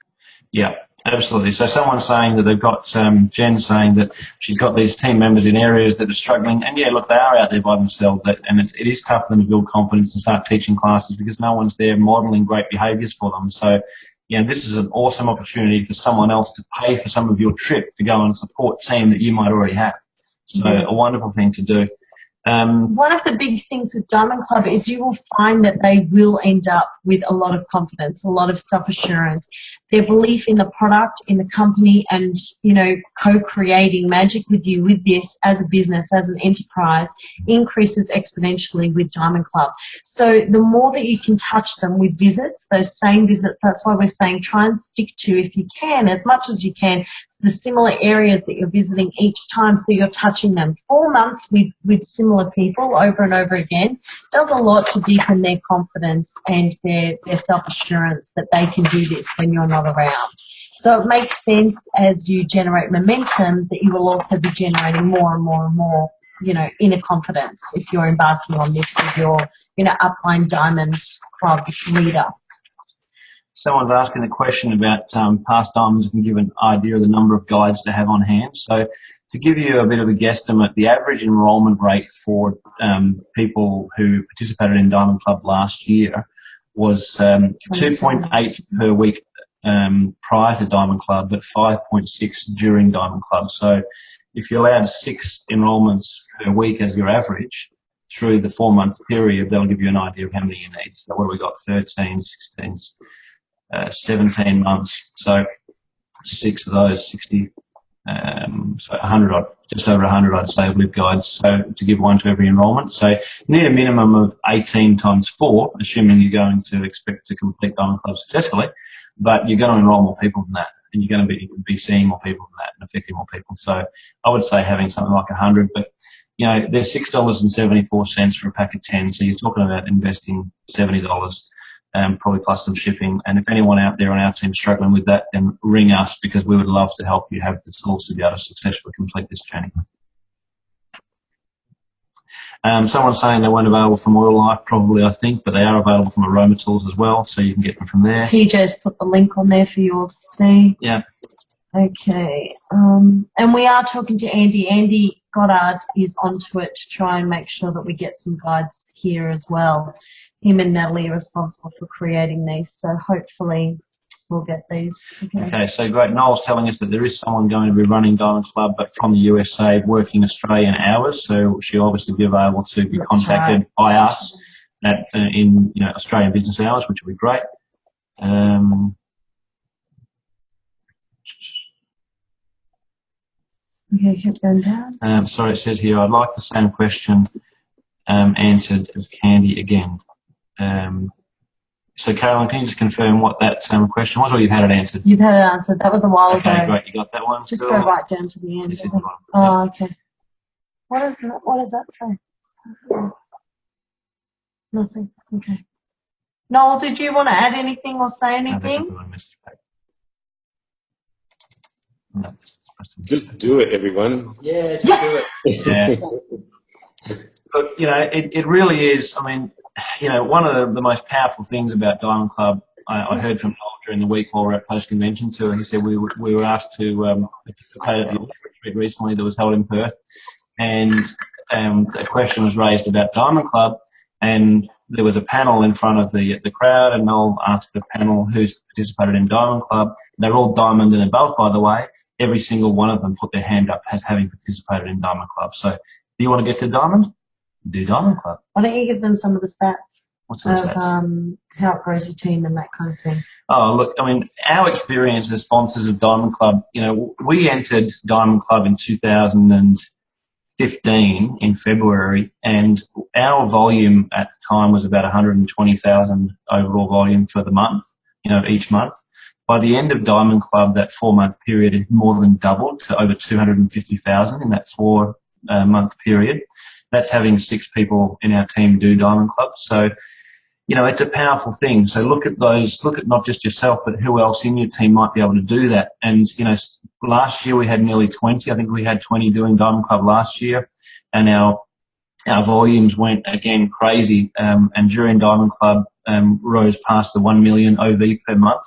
yeah. Absolutely. So someone's saying that they've got, Jen saying that she's got these team members in areas that are struggling. And yeah, look, they are out there by themselves. And it is tough for them to build confidence and start teaching classes because no one's there modelling great behaviours for them. So, you know, this is an awesome opportunity for someone else to pay for some of your trip to go and support a team that you might already have. So a wonderful thing to do. One of the big things with Diamond Club is you will find that they will end up with a lot of confidence, a lot of self-assurance, their belief in the product, in the company, and, you know, co-creating magic with you with this as a business, as an enterprise, increases exponentially with Diamond Club. So the more that you can touch them with visits, those same visits, that's why we're saying try and stick to, if you can, as much as you can, the similar areas that you're visiting each time, so you're touching them. 4 months with similar people over and over again does a lot to deepen their confidence and their self-assurance that they can do this when you're not around. So it makes sense as you generate momentum that you will also be generating more and more and more, you know, inner confidence if you're embarking on this with your, you know, upline Diamond Club leader. Someone's asking a question about past diamonds and give an idea of the number of guides to have on hand. So to give you a bit of a guesstimate, the average enrolment rate for people who participated in Diamond Club last year was 2.8 per week prior to Diamond Club, but 5.6 during Diamond Club. So if you allowed 6 enrolments per week as your average through the 4-month period, that'll give you an idea of how many you need. So what have we got? 13, 16, 17 months. So 6 of those, 60, so 100 odd, just over 100 I'd say LIB guides, so to give one to every enrolment. So you need a minimum of 18 times 4, assuming you're going to expect to complete Diamond Club successfully, but you're going to enrol more people than that, and you're going to be seeing more people than that and affecting more people. So I would say having something like 100, but you know, they're $6.74 for a pack of 10, so you're talking about investing $70. Probably plus some shipping. And if anyone out there on our team struggling with that, then ring us, because we would love to help you have the tools to be able to successfully complete this journey. Someone's saying they weren't available from Oil Life, probably, I think, but they are available from Aroma Tools as well, so you can get them from there. PJ's put the link on there for you all to see. Yeah. Okay. And we are talking to Andy. Andy Goddard is onto it to try and make sure that we get some guides here as well. Him and Natalie are responsible for creating these, so hopefully we'll get these. Okay, so great. Noel's telling us that there is someone going to be running Diamond Club, but from the USA, working Australian hours, so she'll obviously be available to be contacted by us at, in Australian business hours, which will be great. Okay, keep going down. Sorry, it says here, I'd like the same question answered as Candy again. So, Caroline, can you just confirm what that question was, or you've had it answered? You've had it answered. That was a while ago. Okay, great. You got that one? Just cool. go right down to the end. This is the one. Oh, yep. Okay. What does that say? Nothing. Okay. Noel, did you want to add anything or say anything? No, just do it, everyone. Yeah, just do it. Yeah. But, it really is, I mean, one of the most powerful things about Diamond Club, I heard from Noel during the week while we were at post-convention tour. He said we were asked to participate at the retreat recently that was held in Perth, and a question was raised about Diamond Club, and there was a panel in front of the crowd, and Noel asked the panel who's participated in Diamond Club. They're all Diamond and above, by the way. Every single one of them put their hand up as having participated in Diamond Club. So, do you want to get to Diamond? Do Diamond Club. Why don't you give them some of the stats? What sort of stats? How it grows your team and that kind of thing. Oh, look, I mean, our experience as sponsors of Diamond Club, we entered Diamond Club in 2000 and 15 in February, and our volume at the time was about 120,000 overall volume for the month, each month. By the end of Diamond Club, that 4-month period had more than doubled to over 250,000 in that 4-month period. That's having 6 people in our team do Diamond Club. So, it's a powerful thing. So look at not just yourself, but who else in your team might be able to do that. And, last year we had nearly 20. I think we had 20 doing Diamond Club last year, and our volumes went again crazy. And during Diamond Club, rose past the 1 million OV per month.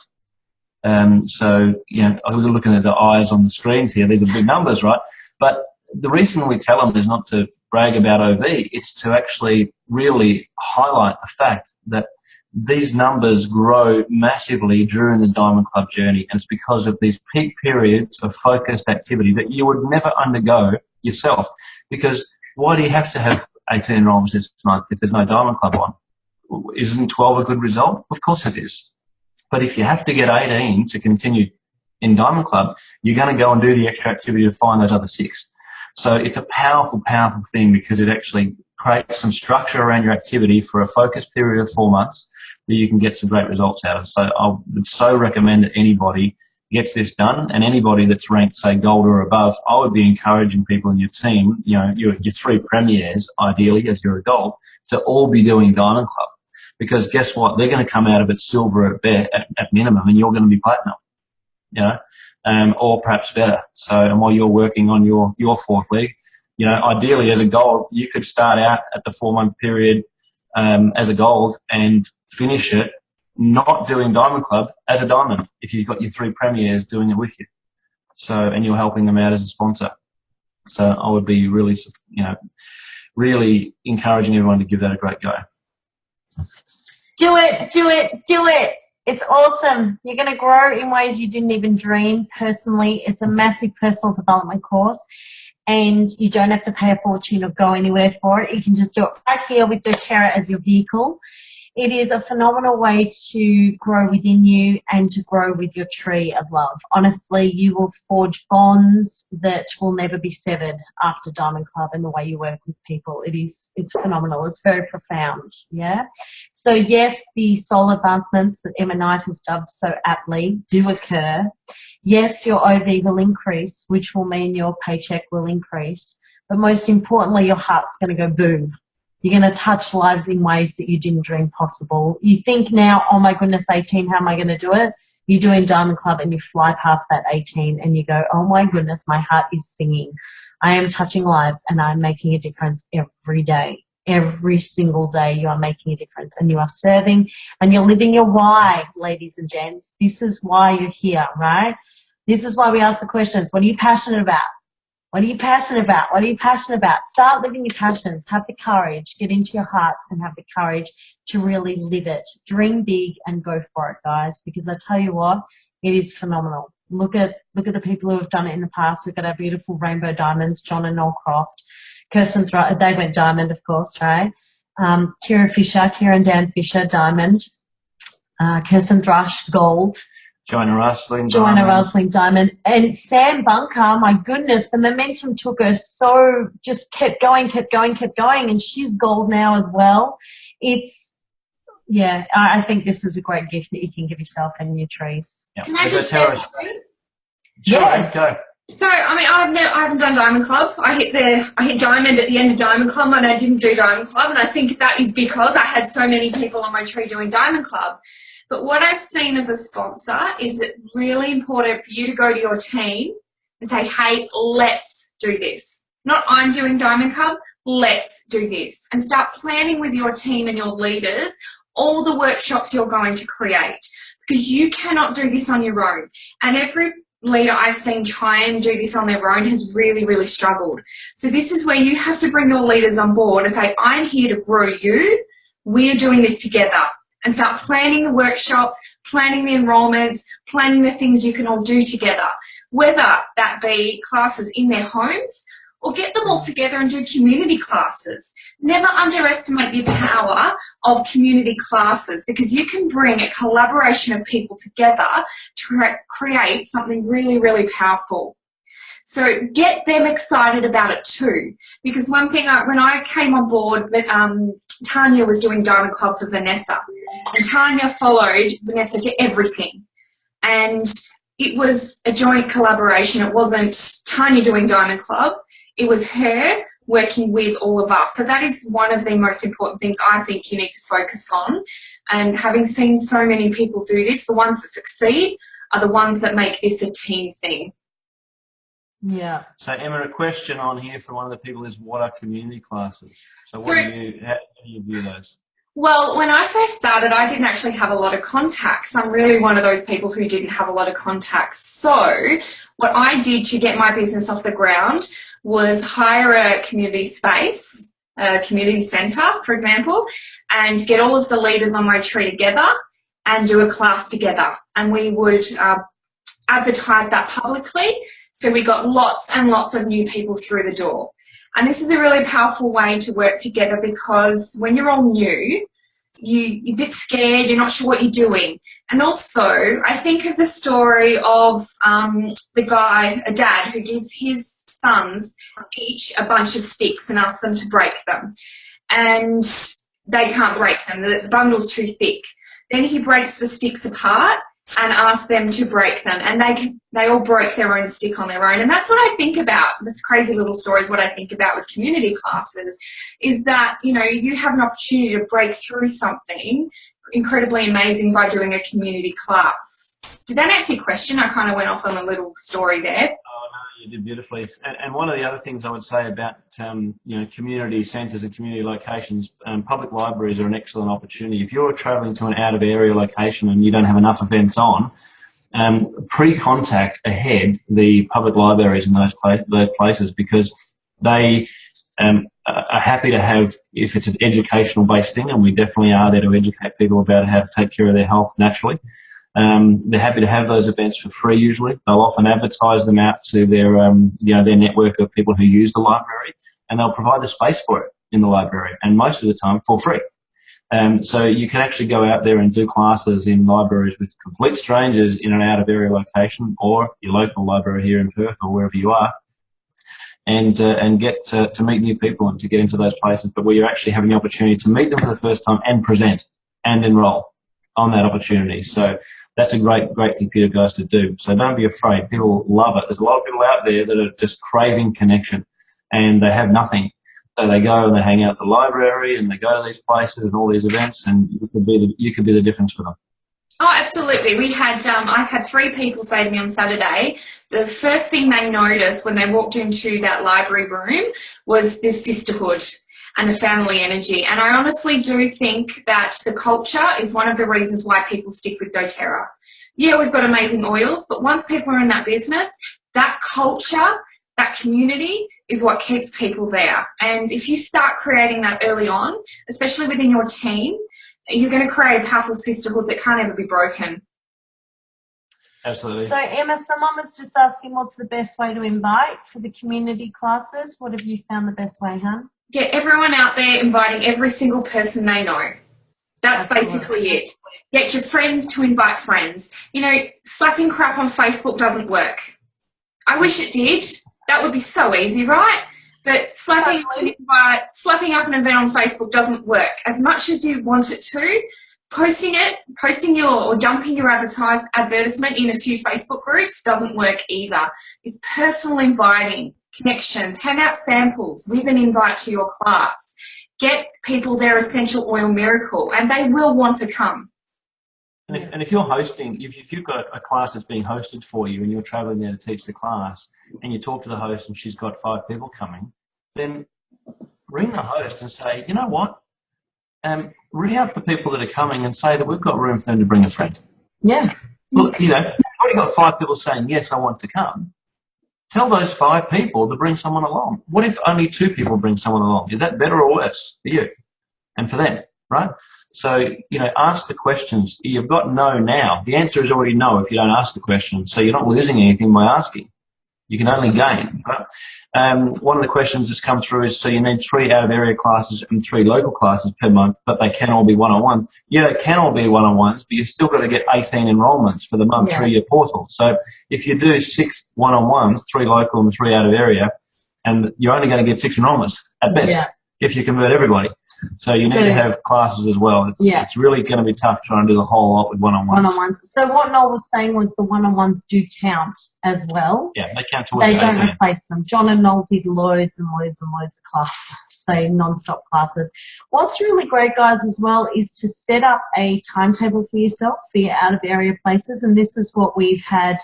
So, we're looking at the eyes on the screens here. These are big numbers, right? But the reason we tell them is not to brag about OV. It's to actually really highlight the fact that these numbers grow massively during the Diamond Club journey. And it's because of these peak periods of focused activity that you would never undergo yourself. Because why do you have to have 18 enrollments this month if there's no Diamond Club on? Isn't 12 a good result? Of course it is. But if you have to get 18 to continue in Diamond Club, you're going to go and do the extra activity to find those other 6. So it's a powerful, powerful thing, because it actually creates some structure around your activity for a focused period of 4 months that you can get some great results out of. So I would so recommend that anybody gets this done, and anybody that's ranked, say, gold or above, I would be encouraging people in your team, your 3 premiers, ideally, as you're a gold, to all be doing Diamond Club. Because guess what? They're going to come out of it silver at minimum, and you're going to be platinum, or perhaps better. So, and while you're working on your 4th league, ideally as a gold, you could start out at the 4-month period as a gold and finish it not doing Diamond Club as a diamond if you've got your 3 premiers doing it with you. So, and you're helping them out as a sponsor. So I would be really, really encouraging everyone to give that a great go. Do it, do it, do it. It's awesome. You're going to grow in ways you didn't even dream. Personally, it's a massive personal development course, and you don't have to pay a fortune or go anywhere for it. You can just do it right here with doTERRA as your vehicle. It is a phenomenal way to grow within you and to grow with your tree of love. Honestly, you will forge bonds that will never be severed after Diamond Club and the way you work with people. It's phenomenal. It's very profound, yeah? So, yes, the soul advancements that Emma Knight has dubbed so aptly do occur. Yes, your OV will increase, which will mean your paycheck will increase. But most importantly, your heart's going to go boom. You're going to touch lives in ways that you didn't dream possible. You think now, oh my goodness, 18, how am I going to do it? You're doing Diamond Club and you fly past that 18 and you go, oh my goodness, my heart is singing. I am touching lives and I'm making a difference every day. Every single day you are making a difference, and you are serving and you're living your why, ladies and gents. This is why you're here, right? This is why we ask the questions. What are you passionate about? What are you passionate about? What are you passionate about? Start living your passions. Have the courage. Get into your hearts and have the courage to really live it. Dream big and go for it, guys, because I tell you what, it is phenomenal. Look at the people who have done it in the past. We've got our beautiful rainbow diamonds, John and Noel Croft. Kirsten Thrush, they went diamond, of course, right? Kira and Dan Fisher, diamond. Kirsten Thrush, gold. Joanna Rustling diamond. And Sam Bunker, my goodness, the momentum took her so, just kept going, and she's gold now as well. I think this is a great gift that you can give yourself and your trees. Can I just share something? Yes. Go. So, I mean, I haven't done Diamond Club. I hit Diamond at the end of Diamond Club, and I didn't do Diamond Club, and I think that is because I had so many people on my tree doing Diamond Club. But what I've seen as a sponsor is it really important for you to go to your team and say, hey, let's do this. Not I'm doing Diamond Club, let's do this. And start planning with your team and your leaders all the workshops you're going to create, because you cannot do this on your own. And every leader I've seen try and do this on their own has really, really struggled. So this is where you have to bring your leaders on board and say, I'm here to grow you. We're doing this together. And start planning the workshops, planning the enrollments, planning the things you can all do together, whether that be classes in their homes or get them all together and do community classes. Never underestimate the power of community classes, because you can bring a collaboration of people together to create something really, really powerful. So get them excited about it too. Because one thing, when I came on board, Tanya was doing Diamond Club for Vanessa. And Tanya followed Vanessa to everything. And it was a joint collaboration. It wasn't Tanya doing Diamond Club. It was her working with all of us. So that is one of the most important things I think you need to focus on. And having seen so many people do this, the ones that succeed are the ones that make this a team thing. Yeah. So Emma, a question on here from one of the people is, what are community classes? So how do you view those? Well, when I first started, I didn't actually have a lot of contacts. I'm really one of those people who didn't have a lot of contacts. So what I did to get my business off the ground was hire a community space, a community centre, for example, and get all of the leaders on my tree together and do a class together. And we would advertise that publicly. So we got lots and lots of new people through the door. And this is a really powerful way to work together, because when you're all new, you're a bit scared, you're not sure what you're doing. And also, I think of the story of the guy, a dad, who gives his sons each a bunch of sticks and asks them to break them. And they can't break them, the bundle's too thick. Then he breaks the sticks apart and ask them to break them, and they all broke their own stick on their own. And that's what I think about, this crazy little story is what I think about with community classes, is that, you know, you have an opportunity to break through something incredibly amazing by doing a community class. Did that answer your question? I kind of went off on a little story there. Oh, no, you did beautifully. And one of the other things I would say about you know, community centres and community locations, public libraries are an excellent opportunity. If you're travelling to an out-of-area location and you don't have enough events on, pre-contact ahead the public libraries in those places, because they are happy to have, if it's an educational based thing, and we definitely are there to educate people about how to take care of their health naturally. They're happy to have those events for free usually. They'll often advertise them out to their, you know, their network of people who use the library, and they'll provide the space for it in the library, and most of the time for free. So you can actually go out there and do classes in libraries with complete strangers in an out-of-area location, or your local library here in Perth or wherever you are, and get to meet new people and to get into those places, but where you're actually having the opportunity to meet them for the first time and present and enroll on that opportunity. So that's a great thing for you guys to do. So don't be afraid. People love it. There's a lot of people out there that are just craving connection, and they have nothing. So they go and they hang out at the library, and they go to these places and all these events, and you could be the difference for them. Oh, absolutely. We had, I've had 3 people say to me on Saturday, the first thing they noticed when they walked into that library room was this sisterhood and the family energy. And I honestly do think that the culture is one of the reasons why people stick with doTERRA. Yeah, we've got amazing oils, but once people are in that business, that culture, that community is what keeps people there. And if you start creating that early on, especially within your team, you're going to create a powerful sisterhood that can't ever be broken. Absolutely. So Emma, someone was just asking what's the best way to invite for the community classes. What have you found the best way, hon? Get everyone out there inviting every single person they know. That's basically it. Get your friends to invite friends. You know, slapping crap on Facebook doesn't work. I wish it did. That would be so easy, right? But slapping up an event on Facebook doesn't work. As much as you want it to, posting or dumping your advertisement in a few Facebook groups doesn't work either. It's personal inviting, connections, hand out samples with an invite to your class. Get people their essential oil miracle, and they will want to come. And if you're hosting, if you've got a class that's being hosted for you and you're traveling there to teach the class, and you talk to the host and she's got 5 people coming, then ring the host and say, you know what, ring out the people that are coming and say that we've got room for them to bring a friend. Yeah. Look, you know, you've already got 5 people saying, yes, I want to come. Tell those 5 people to bring someone along. What if only 2 people bring someone along? Is that better or worse for you and for them, right? So, you know, ask the questions. You've got no now. The answer is already no if you don't ask the questions. So you're not losing anything by asking. You can only gain, right? One of the questions that's come through is, so you need 3 out-of-area classes and 3 local classes per month, but they can all be one-on-ones. Yeah, they can all be one-on-ones, but you've still got to get 18 enrolments for the month through your portal. So if you do 6 one-on-ones, 3 local and 3 out-of-area, and you're only going to get 6 enrolments at best if you convert everybody. So you need to have classes as well. It's really going to be tough trying to do the whole lot with one-on-ones. One-on-ones. So what Noel was saying was the one-on-ones do count as well. Yeah, they count towards They don't 18. replace them. John and Noel did loads and loads and loads of classes, so non-stop classes. What's really great, guys, as well, is to set up a timetable for yourself for your out-of-area places, and this is what we've had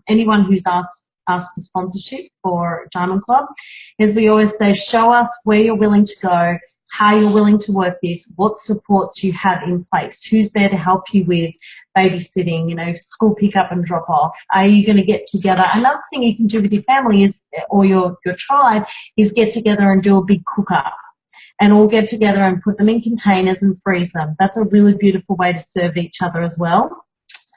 anyone who's asked for sponsorship for Diamond Club, is we always say, show us where you're willing to go, how you're willing to work this, what supports you have in place, who's there to help you with babysitting, you know, school pick up and drop off. Are you going to get together? Another thing you can do with your family is, or your tribe, is get together and do a big cook up and all get together and put them in containers and freeze them. That's a really beautiful way to serve each other as well.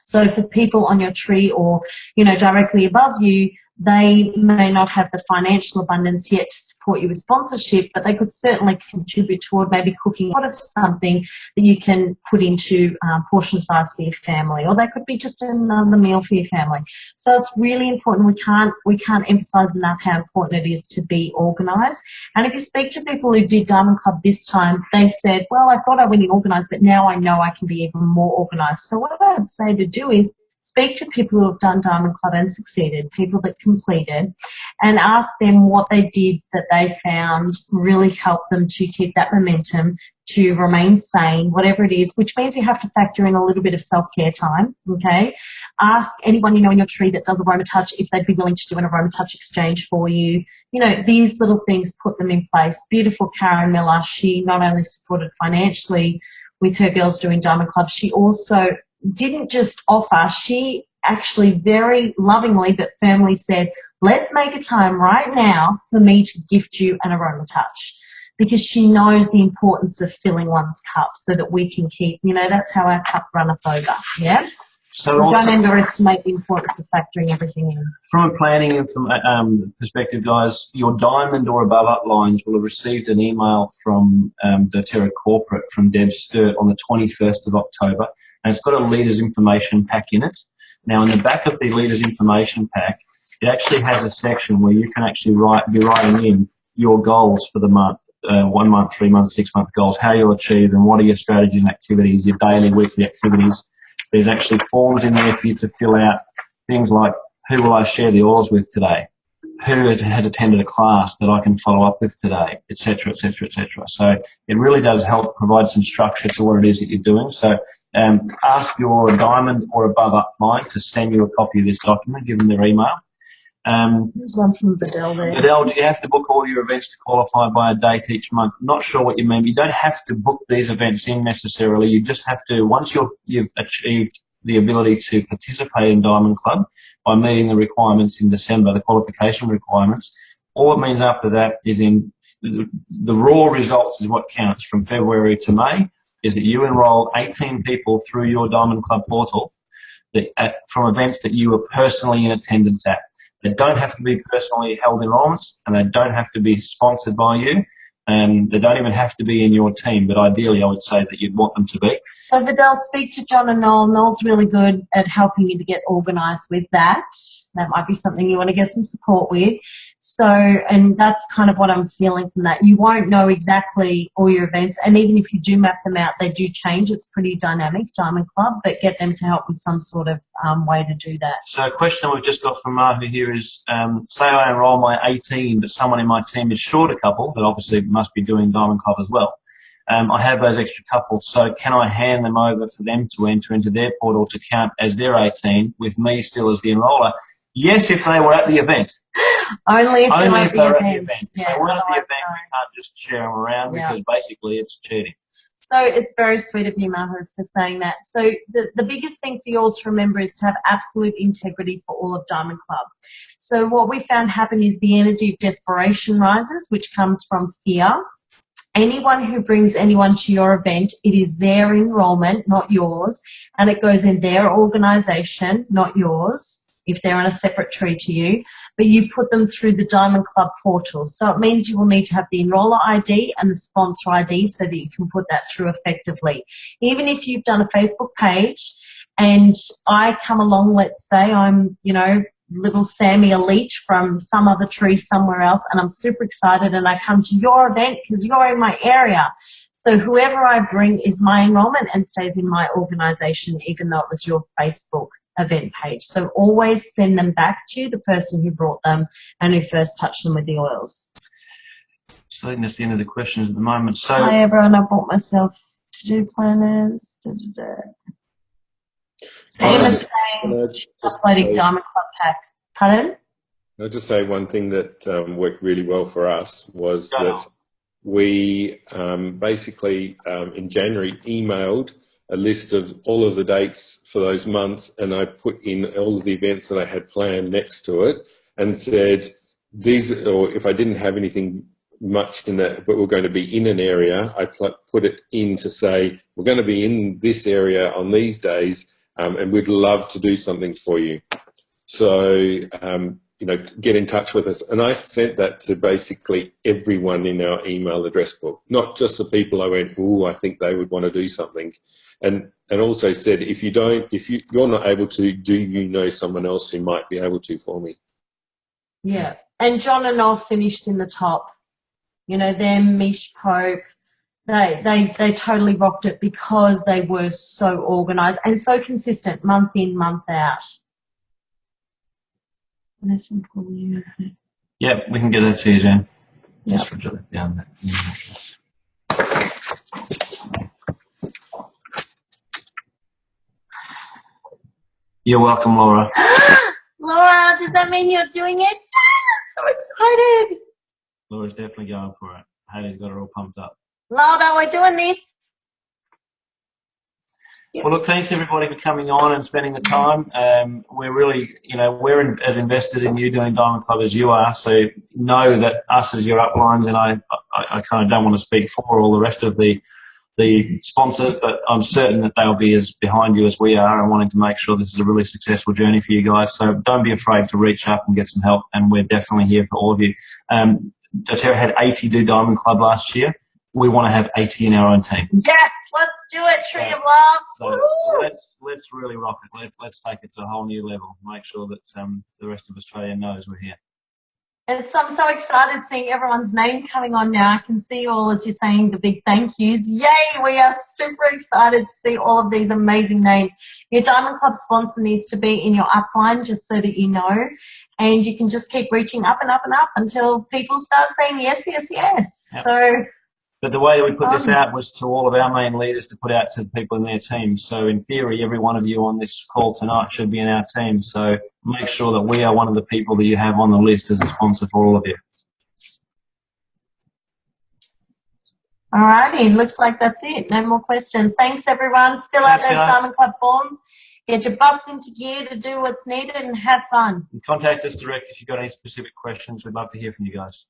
So for people on your tree or, you know, directly above you, they may not have the financial abundance yet to support you with sponsorship, but they could certainly contribute toward maybe cooking out of something that you can put into portion size for your family, or that could be just another meal for your family. So it's really important. We can't emphasize enough how important it is to be organised. And if you speak to people who did Diamond Club this time, they said, well, I thought I went organised, but now I know I can be even more organised. So what I would say to do is speak to people who have done Diamond Club and succeeded, people that completed, and ask them what they did that they found really helped them to keep that momentum, to remain sane, whatever it is, which means you have to factor in a little bit of self-care time, okay? Ask anyone you know in your tree that does Aroma Touch if they'd be willing to do an Aroma Touch exchange for you. You know, these little things, put them in place. Beautiful Karen Miller, she not only supported financially with her girls doing Diamond Club, she also didn't just offer, she actually very lovingly but firmly said, let's make a time right now for me to gift you an Aroma Touch, because she knows the importance of filling one's cup so that we can keep, you know, that's how our cup runneth over, yeah? So don't underestimate the importance of factoring everything in. From a planning perspective, guys, your diamond or above uplines will have received an email from doTERRA Corporate from Deb Sturt on the 21st of October, and it's got a leaders information pack in it. Now, in the back of the leaders information pack, it actually has a section where you can actually be writing in your goals for the month, 1 month, 3 months, 6 month goals, how you'll achieve and what are your strategies and activities, your daily, weekly activities. There's actually forms in there for you to fill out, things like, who will I share the oils with today? Who has attended a class that I can follow up with today, etc., etc., etc. So it really does help provide some structure to what it is that you're doing. So ask your diamond or above upline to send you a copy of this document, give them their email. There's one from Bedell there. Bedell, do you have to book all your events to qualify by a date each month? Not sure what you mean. You don't have to book these events in necessarily. You just have to, once you've achieved the ability to participate in Diamond Club by meeting the requirements in December, the qualification requirements, all it means after that is the raw results is what counts from February to May, is that you enroll 18 people through your Diamond Club portal from events that you were personally in attendance at. They don't have to be personally held enrollments, and they don't have to be sponsored by you, and they don't even have to be in your team, but ideally I would say that you'd want them to be. So Vidal, speak to John and Noel. Noel's really good at helping you to get organised with that. That might be something you want to get some support with. So, and that's kind of what I'm feeling from that. You won't know exactly all your events, and even if you do map them out, they do change. It's pretty dynamic, Diamond Club, but get them to help with some sort of way to do that. So a question we've just got from Mahu here is, say I enroll my 18, but someone in my team is short a couple, that obviously must be doing Diamond Club as well. I have those extra couples, so can I hand them over for them to enter into their portal to count as their 18 with me still as the enroller? Yes, if they were at the event. Only if they were at the event. If they weren't at the event, we can't just share them around because basically it's cheating. So it's very sweet of you, Mahu, for saying that. So the biggest thing for you all to remember is to have absolute integrity for all of Diamond Club. So what we found happen is the energy of desperation rises, which comes from fear. Anyone who brings anyone to your event, it is their enrollment, not yours, and it goes in their organisation, not yours. if they're on a separate tree to you, but you put them through the Diamond Club portal. So it means you will need to have the enroller ID and the sponsor ID so that you can put that through effectively. Even if you've done a Facebook page and I come along, let's say I'm, you know, little Sammy Elite from some other tree somewhere else, and I'm super excited and I come to your event because you're in my area. So whoever I bring is my enrollment and stays in my organisation, even though it was your Facebook event page. So always send them back to the person who brought them and who first touched them with the oils. So I think that's the end of the questions at the moment. So hi everyone, I bought myself to-do planners. Da, da, da. So Emma's saying she's uploading Diamond Club pack. Pardon? I'll just say one thing that worked really well for us was that we basically in January emailed a list of all of the dates for those months, and I put in all of the events that I had planned next to it and said these, or if I didn't have anything much in that, but we're going to be in an area, I put it in to say we're going to be in this area on these days, and we'd love to do something for you. So, you know, get in touch with us. And I sent that to basically everyone in our email address book, not just the people I went, oh, I think they would want to do something. And also said, if you're not able to, do you know someone else who might be able to for me? Yeah. And John and Noel finished in the top. You know, them, Mish Pope, they totally rocked it because they were so organised and so consistent, month in, month out. yeah, we can get that to you, Jen. Yep. Just jot it down there. You're welcome, Laura. Laura, does that mean you're doing it? So excited. Laura's definitely going for it. Haley's got her all pumped up. Laura, we're doing this. Well, look, thanks everybody for coming on and spending the time. We're really, you know, we're as invested in you doing Diamond Club as you are. So know that us as your uplines, and I kind of don't want to speak for all the rest of the sponsors, but I'm certain that they'll be as behind you as we are and wanting to make sure this is a really successful journey for you guys. So don't be afraid to reach up and get some help, and we're definitely here for all of you. Doterra had 80 do Diamond Club last year. We want to have 80 in our own team. Yes, let's do it, Tree of Love. So let's really rock it. Let's take it to a whole new level. Make sure that the rest of Australia knows we're here. I'm so excited seeing everyone's name coming on now. I can see you all as you're saying the big thank yous. Yay, we are super excited to see all of these amazing names. Your Diamond Club sponsor needs to be in your upline just so that you know. And you can just keep reaching up and up and up until people start saying yes, yes, yes. Yep. So. But the way that we put this out was to all of our main leaders to put out to the people in their teams. So in theory, every one of you on this call tonight should be in our team. So make sure that we are one of the people that you have on the list as a sponsor for all of you. Alrighty, looks like that's it. No more questions. Thanks everyone. Fill out those Diamond Club forms. Get your butts into gear to do what's needed and have fun. And contact us direct if you've got any specific questions. We'd love to hear from you guys.